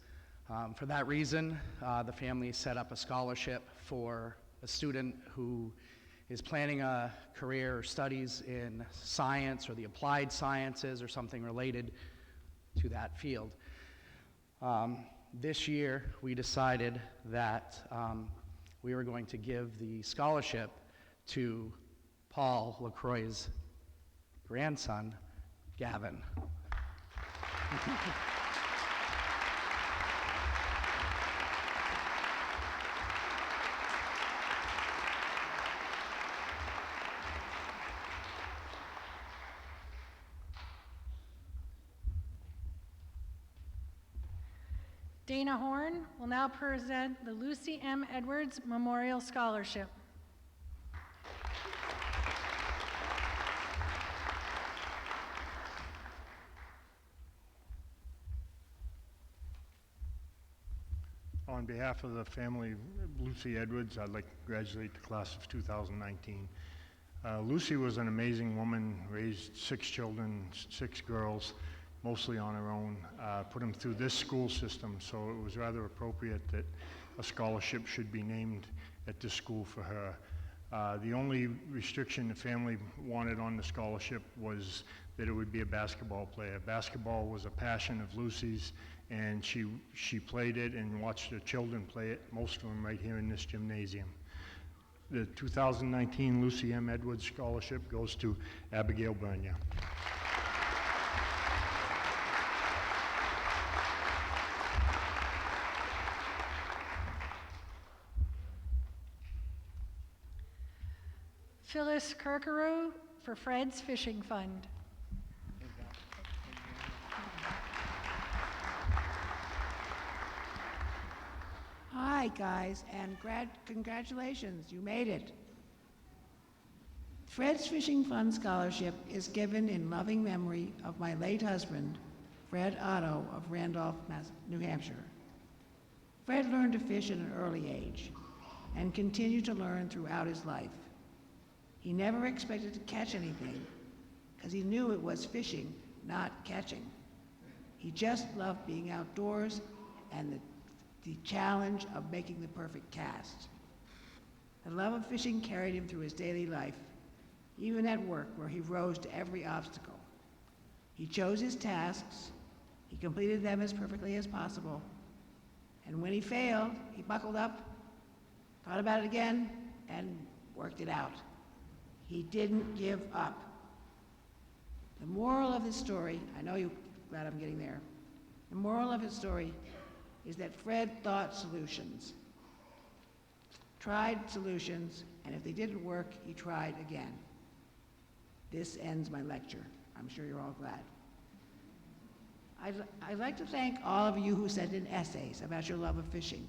For that reason, the family set up a scholarship for a student who is planning a career or studies in science or the applied sciences or something related to that field. This year, we decided that we were going to give the scholarship to Paul LaCroix's grandson, Gavin. Dana Horn will now present the Lucy M. Edwards Memorial Scholarship. On behalf of the family of Lucy Edwards, I'd like to congratulate the class of 2019. Lucy was an amazing woman, raised 6 children, 6 girls, mostly on her own, put them through this school system, so it was rather appropriate that a scholarship should be named at this school for her. The only restriction the family wanted on the scholarship was that it would be a basketball player. Basketball was a passion of Lucy's, and she played it and watched her children play it, most of them right here in this gymnasium. The 2019 Lucy M. Edwards Scholarship goes to Abigail Bernia. Phyllis Kirkaru for Fred's Fishing Fund. Hi, guys, and congratulations, you made it. Fred's Fishing Fund Scholarship is given in loving memory of my late husband, Fred Otto of Randolph, New Hampshire. Fred learned to fish at an early age and continued to learn throughout his life. He never expected to catch anything because he knew it was fishing, not catching. He just loved being outdoors and the challenge of making the perfect cast. The love of fishing carried him through his daily life. even at work where he rose to every obstacle. He chose his tasks, he completed them as perfectly as possible, and when he failed, he buckled up, thought about it again, and worked it out. He didn't give up. The moral of his story, I know you're glad I'm getting there. The moral of his story is that Fred thought solutions, tried solutions, and if they didn't work, he tried again. This ends my lecture. I'm sure you're all glad. I'd like to thank all of you who sent in essays about your love of fishing.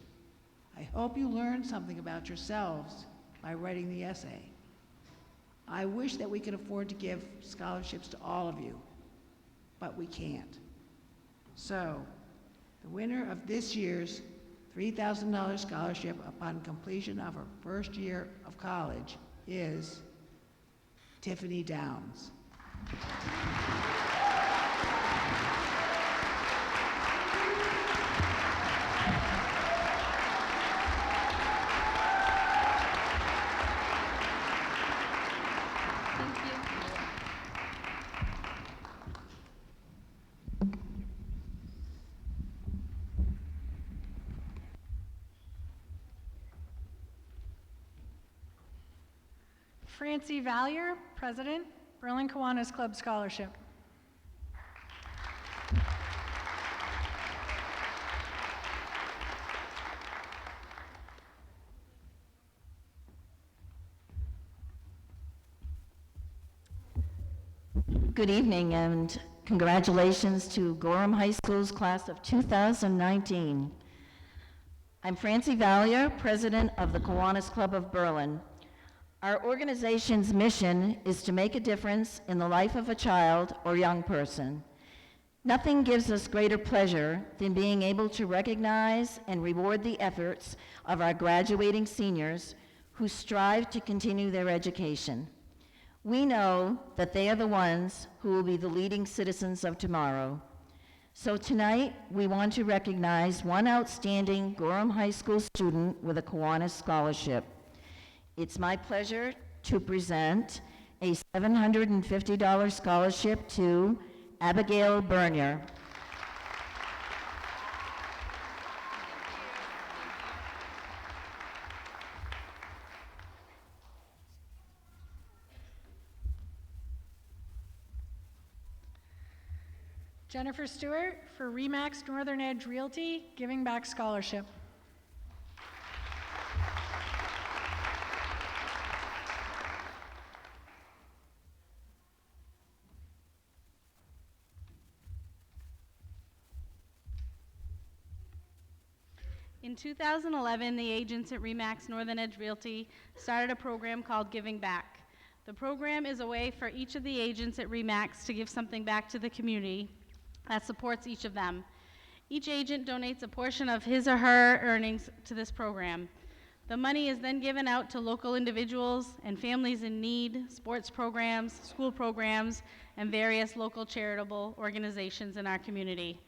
I hope you learned something about yourselves by writing the essay. I wish that we could afford to give scholarships to all of you, but we can't. So, the winner of this year's $3,000 scholarship upon completion of her first year of college is Tiffany Downs. Francie Valier, President, Berlin Kiwanis Club Scholarship. Good evening and congratulations to Gorham High School's class of 2019. I'm Francie Valier, President of the Kiwanis Club of Berlin. Our organization's mission is to make a difference in the life of a child or young person. Nothing gives us greater pleasure than being able to recognize and reward the efforts of our graduating seniors who strive to continue their education. We know that they are the ones who will be the leading citizens of tomorrow. So tonight, we want to recognize one outstanding Gorham High School student with a Kiwanis Scholarship. It's my pleasure to present a $750 scholarship to Abigail Bernier. Jennifer Stewart for RE/MAX Northern Edge Realty Giving Back Scholarship. In 2011, the agents at RE/MAX Northern Edge Realty started a program called Giving Back. The program is a way for each of the agents at RE/MAX to give something back to the community that supports each of them. Each agent donates a portion of his or her earnings to this program. The money is then given out to local individuals and families in need, sports programs, school programs, and various local charitable organizations in our community.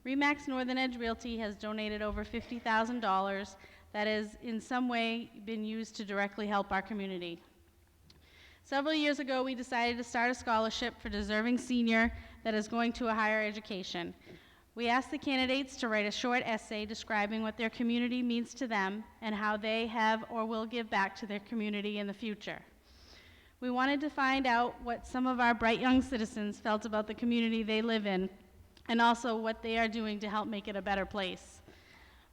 RE/MAX Northern Edge Realty has donated over $50,000 that has in some way been used to directly help our community. Several years ago, we decided to start a scholarship for deserving senior that is going to a higher education. We asked the candidates to write a short essay describing what their community means to them and how they have or will give back to their community in the future. We wanted to find out what some of our bright young citizens felt about the community they live in and also what they are doing to help make it a better place.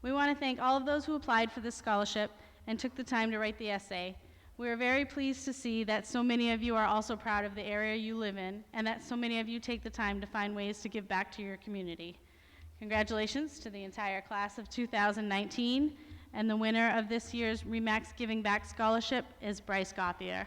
We want to thank all of those who applied for this scholarship and took the time to write the essay. We are very pleased to see that so many of you are also proud of the area you live in and that so many of you take the time to find ways to give back to your community. Congratulations to the entire class of 2019, and the winner of this year's RE/MAX Giving Back Scholarship is Bryce Gauthier.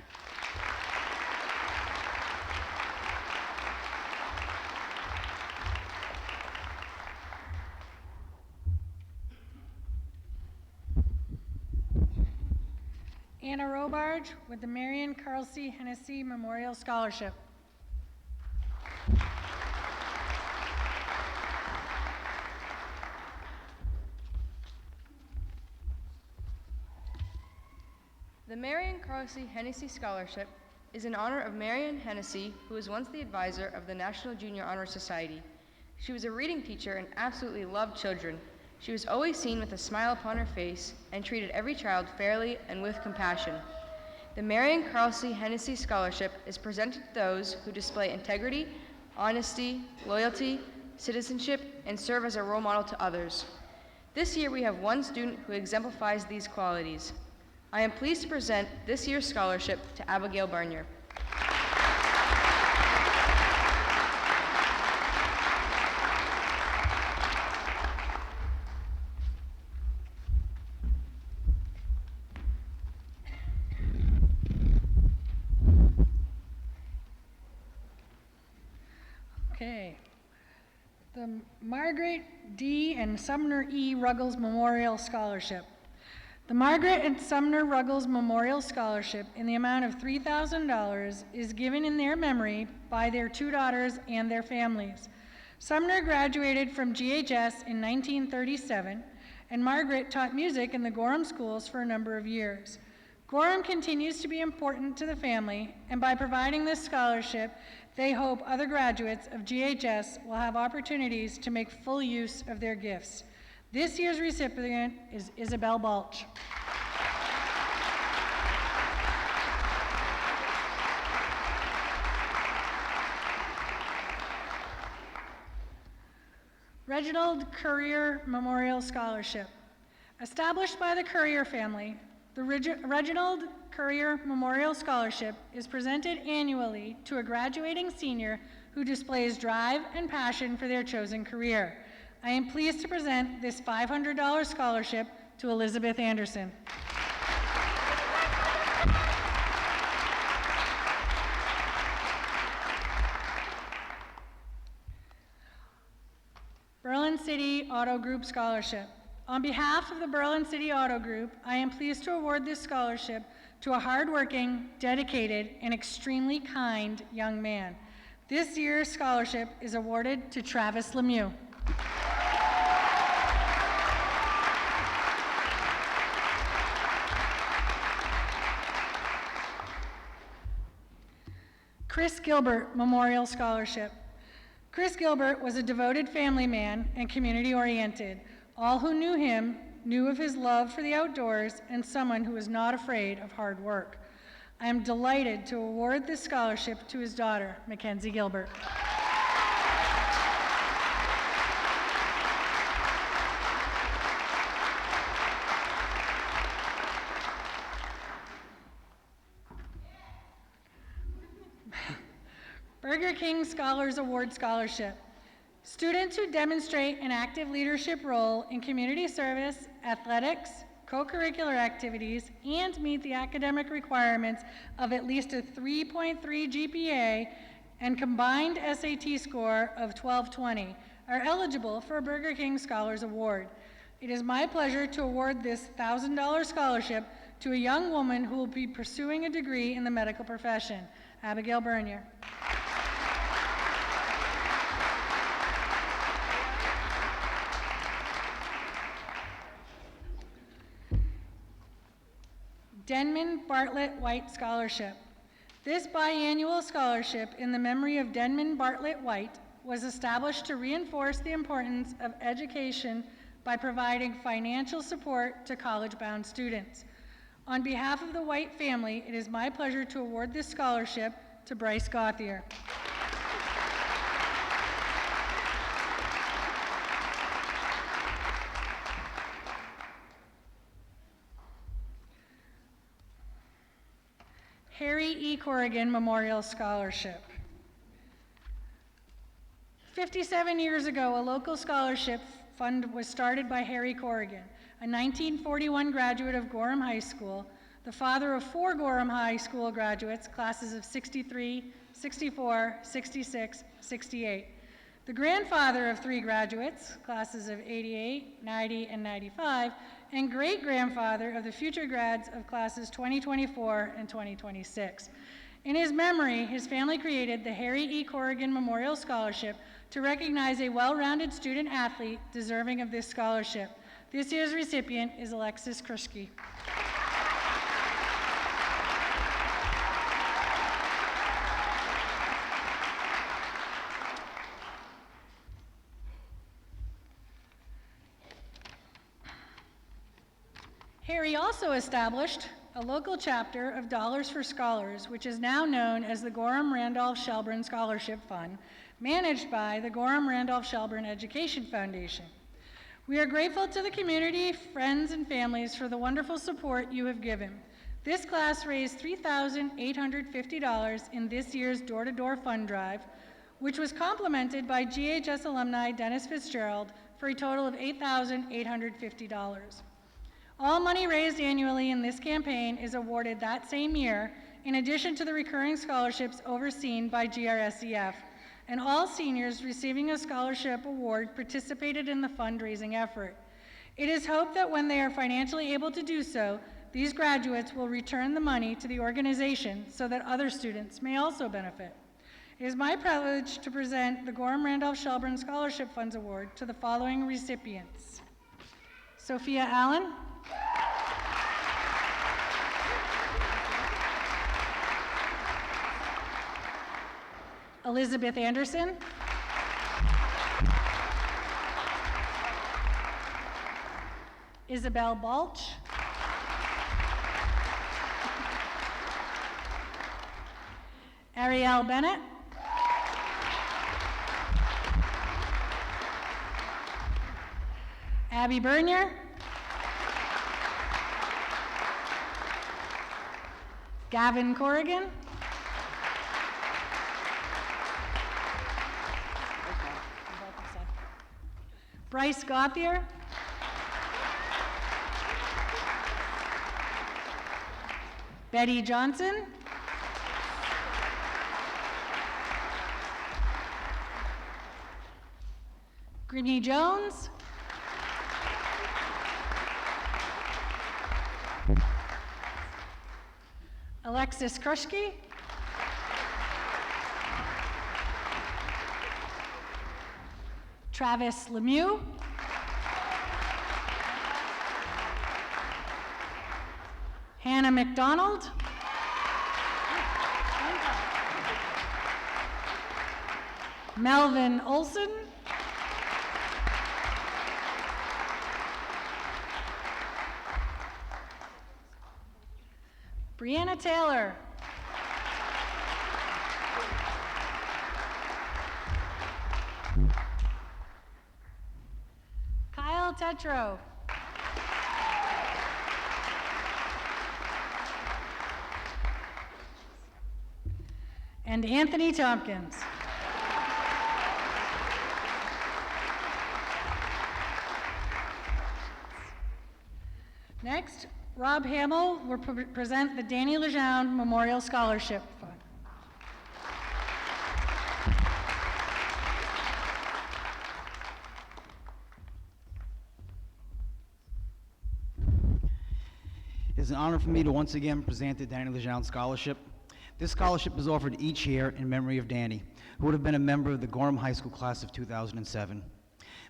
Anna Robarge with the Marion Carl C. Hennessy Memorial Scholarship. The Marion Carl C. Hennessy Scholarship is in honor of Marion Hennessy, who was once the advisor of the National Junior Honor Society. She was a reading teacher and absolutely loved children. She was always seen with a smile upon her face and treated every child fairly and with compassion. The Marion Carlsey Hennessy Scholarship is presented to those who display integrity, honesty, loyalty, citizenship, and serve as a role model to others. This year we have one student who exemplifies these qualities. I am pleased to present this year's scholarship to Abigail Bernier. Okay. The Margaret D. and Sumner E. Ruggles Memorial Scholarship. The Margaret and Sumner Ruggles Memorial Scholarship in the amount of $3,000 is given in their memory by their two daughters and their families. Sumner graduated from GHS in 1937, and Margaret taught music in the Gorham schools for a number of years. Gorham continues to be important to the family, and by providing this scholarship, they hope other graduates of GHS will have opportunities to make full use of their gifts. This year's recipient is Isabel Balch. Reginald Currier Memorial Scholarship. Established by the Currier family, the Reginald Currier Memorial Scholarship is presented annually to a graduating senior who displays drive and passion for their chosen career. I am pleased to present this $500 scholarship to Elizabeth Anderson. Berlin City Auto Group Scholarship. On behalf of the Berlin City Auto Group, I am pleased to award this scholarship to a hardworking, dedicated, and extremely kind young man. This year's scholarship is awarded to Travis Lemieux. Chris Gilbert Memorial Scholarship. Chris Gilbert was a devoted family man and community-oriented. All who knew him knew of his love for the outdoors and someone who was not afraid of hard work. I am delighted to award this scholarship to his daughter, Mackenzie Gilbert. Burger King Scholars Award Scholarship. Students who demonstrate an active leadership role in community service, athletics, co-curricular activities, and meet the academic requirements of at least a 3.3 GPA and combined SAT score of 1220 are eligible for a Burger King Scholars Award. It is my pleasure to award this $1,000 scholarship to a young woman who will be pursuing a degree in the medical profession, Abigail Bernier. Denman Bartlett White Scholarship. This biannual scholarship in the memory of Denman Bartlett White was established to reinforce the importance of education by providing financial support to college-bound students. On behalf of the White family, it is my pleasure to award this scholarship to Bryce Gauthier. Harry E. Corrigan Memorial Scholarship. 57 years ago, a local scholarship fund was started by Harry Corrigan, a 1941 graduate of Gorham High School, the father of 4 Gorham High School graduates, classes of 63, 64, 66, 68. The grandfather of 3 graduates, classes of 88, 90, and 95, and great-grandfather of the future grads of classes 2024 and 2026. In his memory, his family created the Harry E. Corrigan Memorial Scholarship to recognize a well-rounded student-athlete deserving of this scholarship. This year's recipient is Alexis Krischke. also established a local chapter of Dollars for Scholars, which is now known as the Gorham Randolph Shelburne Scholarship Fund, managed by the Gorham Randolph Shelburne Education Foundation. We are grateful to the community, friends, and families for the wonderful support you have given. This class raised $3,850 in this year's door-to-door fund drive, which was complemented by GHS alumni Dennis Fitzgerald for a total of $8,850. All money raised annually in this campaign is awarded that same year, in addition to the recurring scholarships overseen by GRSEF, and all seniors receiving a scholarship award participated in the fundraising effort. It is hoped that when they are financially able to do so, these graduates will return the money to the organization so that other students may also benefit. It is my privilege to present the Gorham Randolph Shelburne Scholarship Funds Award to the following recipients: Sophia Allen, Elizabeth Anderson, Isabel Balch, Ariel Bennett, Abby Bernier, Gavin Corrigan, Bryce Gauthier, Betty Johnson, Grimmy Jones, Alexis Krushke, Travis Lemieux, Hannah McDonald, Melvin Olson, Brianna Taylor, Kyle Tetro, and Anthony Tompkins. Next, Rob Hamill will present the Danny Lejeune Memorial Scholarship Fund. It is an honor for me to once again present the Danny Lejeune Scholarship. This scholarship is offered each year in memory of Danny, who would have been a member of the Gorham High School class of 2007.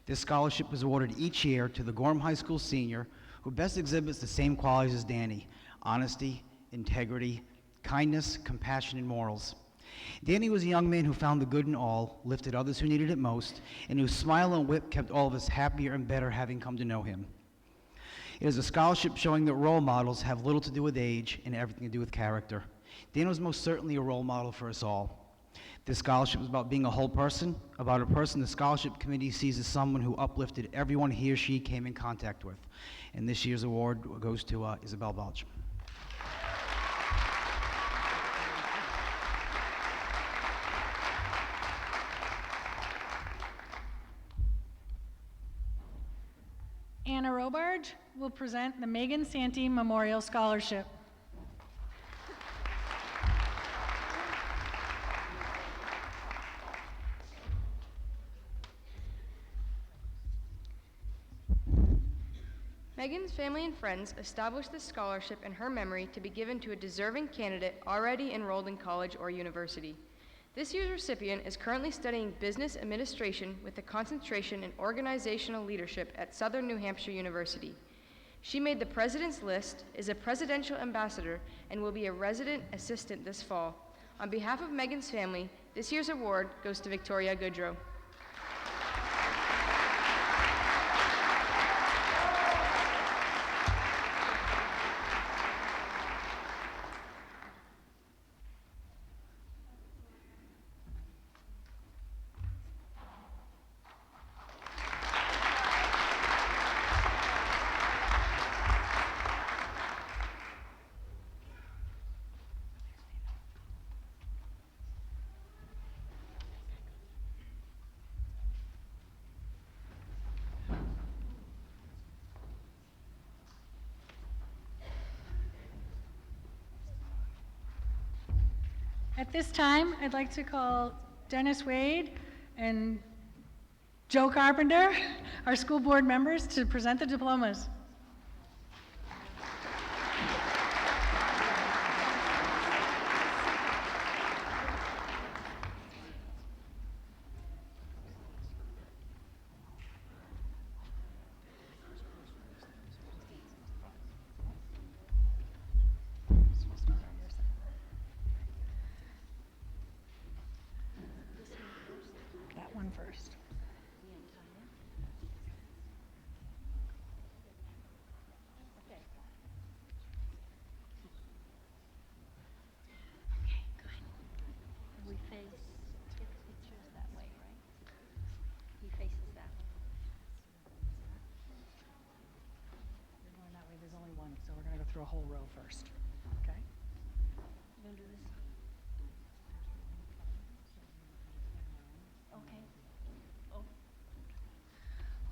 This scholarship is awarded each year to the Gorham High School senior who best exhibits the same qualities as Danny: honesty, integrity, kindness, compassion, and morals. Danny was a young man who found the good in all, lifted others who needed it most, and whose smile and wit kept all of us happier and better having come to know him. It is a scholarship showing that role models have little to do with age and everything to do with character. Danny was most certainly a role model for us all. This scholarship is about being a whole person, about a person the scholarship committee sees as someone who uplifted everyone he or she came in contact with. And this year's award goes to Isabel Balch. Anna Robarge will present the Megan Santee Memorial Scholarship. Megan's family and friends established this scholarship in her memory to be given to a deserving candidate already enrolled in college or university. This year's recipient is currently studying business administration with a concentration in organizational leadership at Southern New Hampshire University. She made the president's list, is a presidential ambassador, and will be a resident assistant this fall. On behalf of Megan's family, this year's award goes to Victoria Goodrow. At this time, I'd like to call Dennis Wade and Joe Carpenter, our school board members, to present the diplomas. That one first. We face, get the pictures that way, right? He faces that way. You're going that way, there's only one, so we're gonna go through a whole row first, okay? You gonna do this? Okay.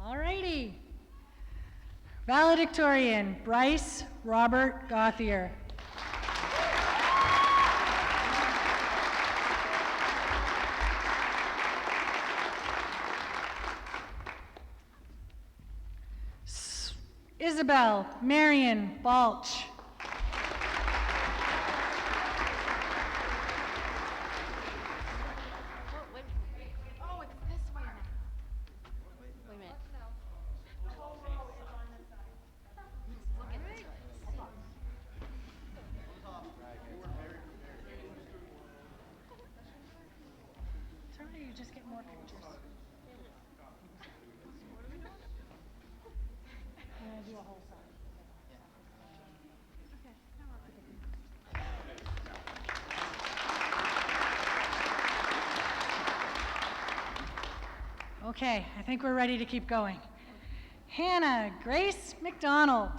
All righty. Valedictorian, Bryce Robert Gothier. Isabel Marion Balch. Oh, it's this way now. Wait a minute. Look at this. It's all right, you just get more pictures. I'm gonna do a whole side. Okay, I think we're ready to keep going. Hannah Grace McDonald.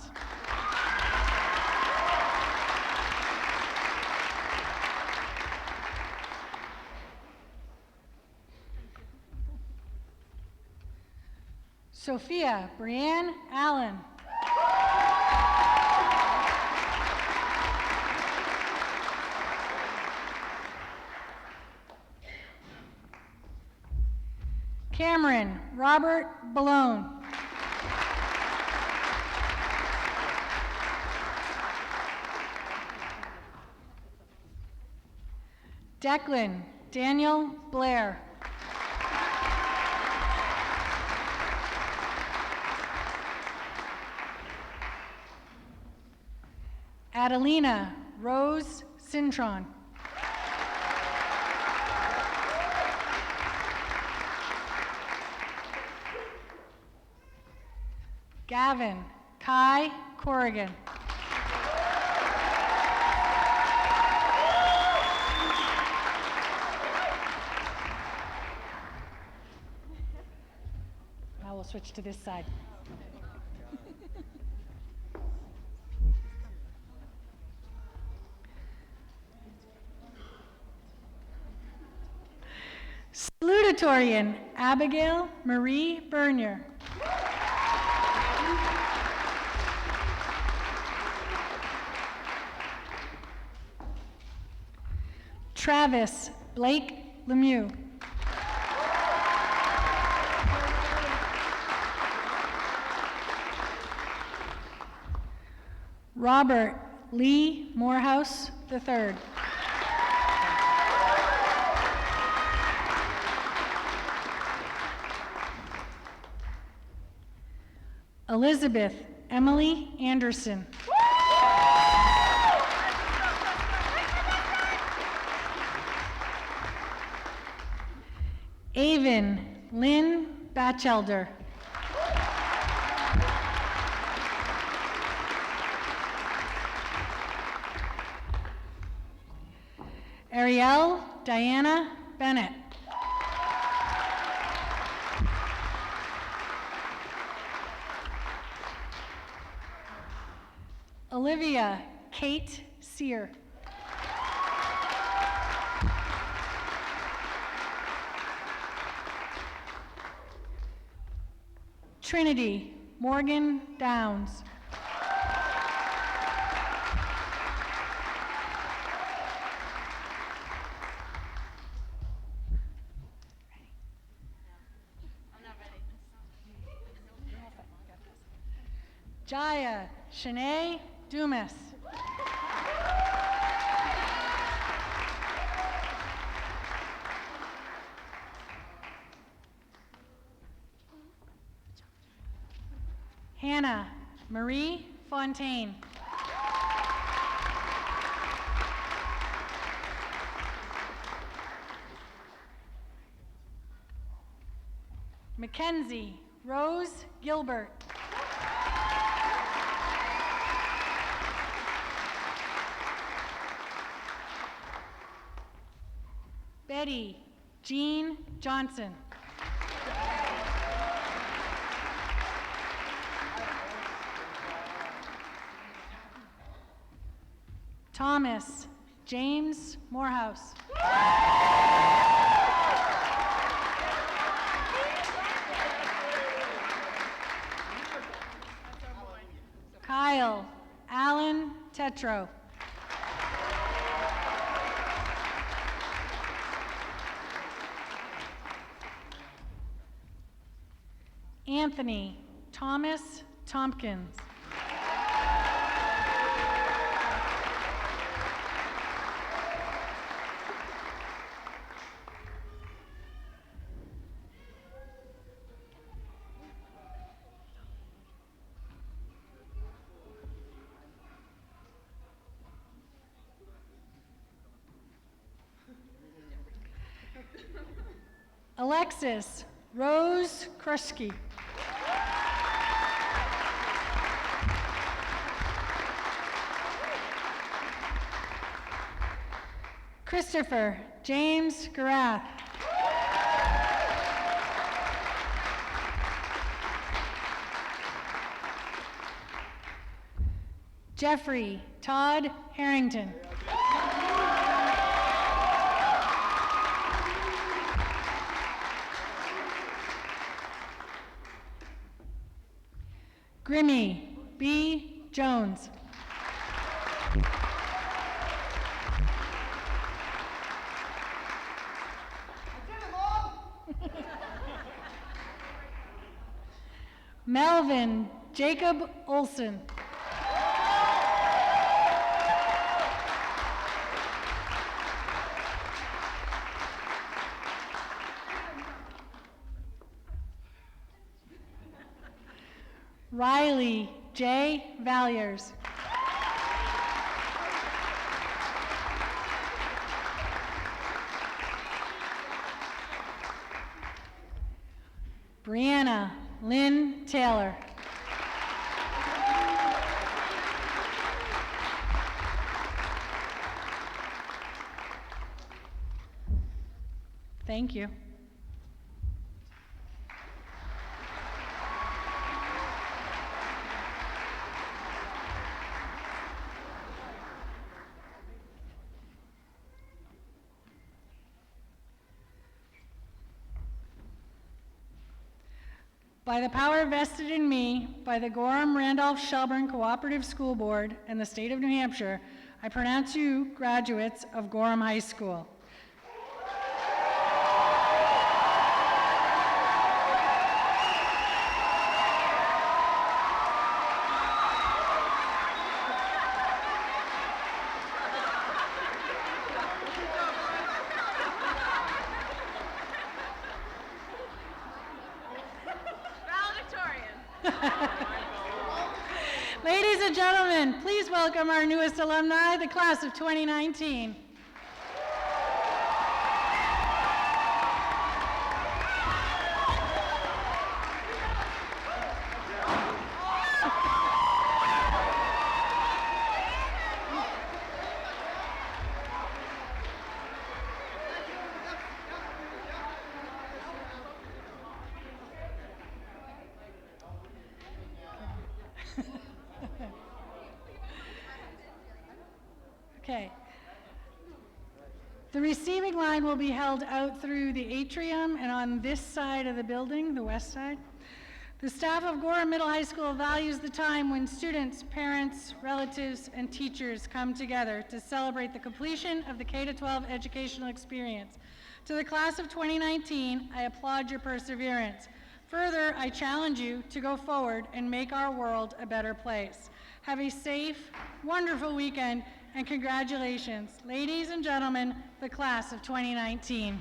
Sophia Brianne Allen. Cameron Robert Balone. Declan Daniel Blair. Adelina Rose Cintron. Gavin Kai Corrigan. Now we'll switch to this side. Salutatorian Abigail Marie Bernier. Travis Blake Lemieux. Robert Lee Morehouse III. Elizabeth Emily Anderson. Avon Lynn Batchelder. Ariel Diana Bennett. Olivia Kate Sear. Trinity Morgan Downs. Jaya Shanae Dumas. Hannah Marie Fontaine. Mackenzie Rose Gilbert. Betty Jean Johnson. Thomas James Morehouse. Kyle Allen Tetro. Anthony Thomas Tompkins. Alexis Rose Kruski. Christopher James Garath. Jeffrey Todd Harrington. Grimmy B. Jones. Melvin Jacob Olson. Riley J. Valiers. Brianna Lynn Taylor. Thank you. By the power vested in me by the Gorham-Randolph-Shelburne Cooperative School Board and the state of New Hampshire, I pronounce you graduates of Gorham High School. Ladies and gentlemen, please welcome our newest alumni, the class of 2019. Okay. The receiving line will be held out through the atrium and on this side of the building, the west side. The staff of Gorham Middle High School values the time when students, parents, relatives, and teachers come together to celebrate the completion of the K-12 educational experience. To the class of 2019, I applaud your perseverance. Further, I challenge you to go forward and make our world a better place. Have a safe, wonderful weekend, and congratulations, ladies and gentlemen, the class of 2019.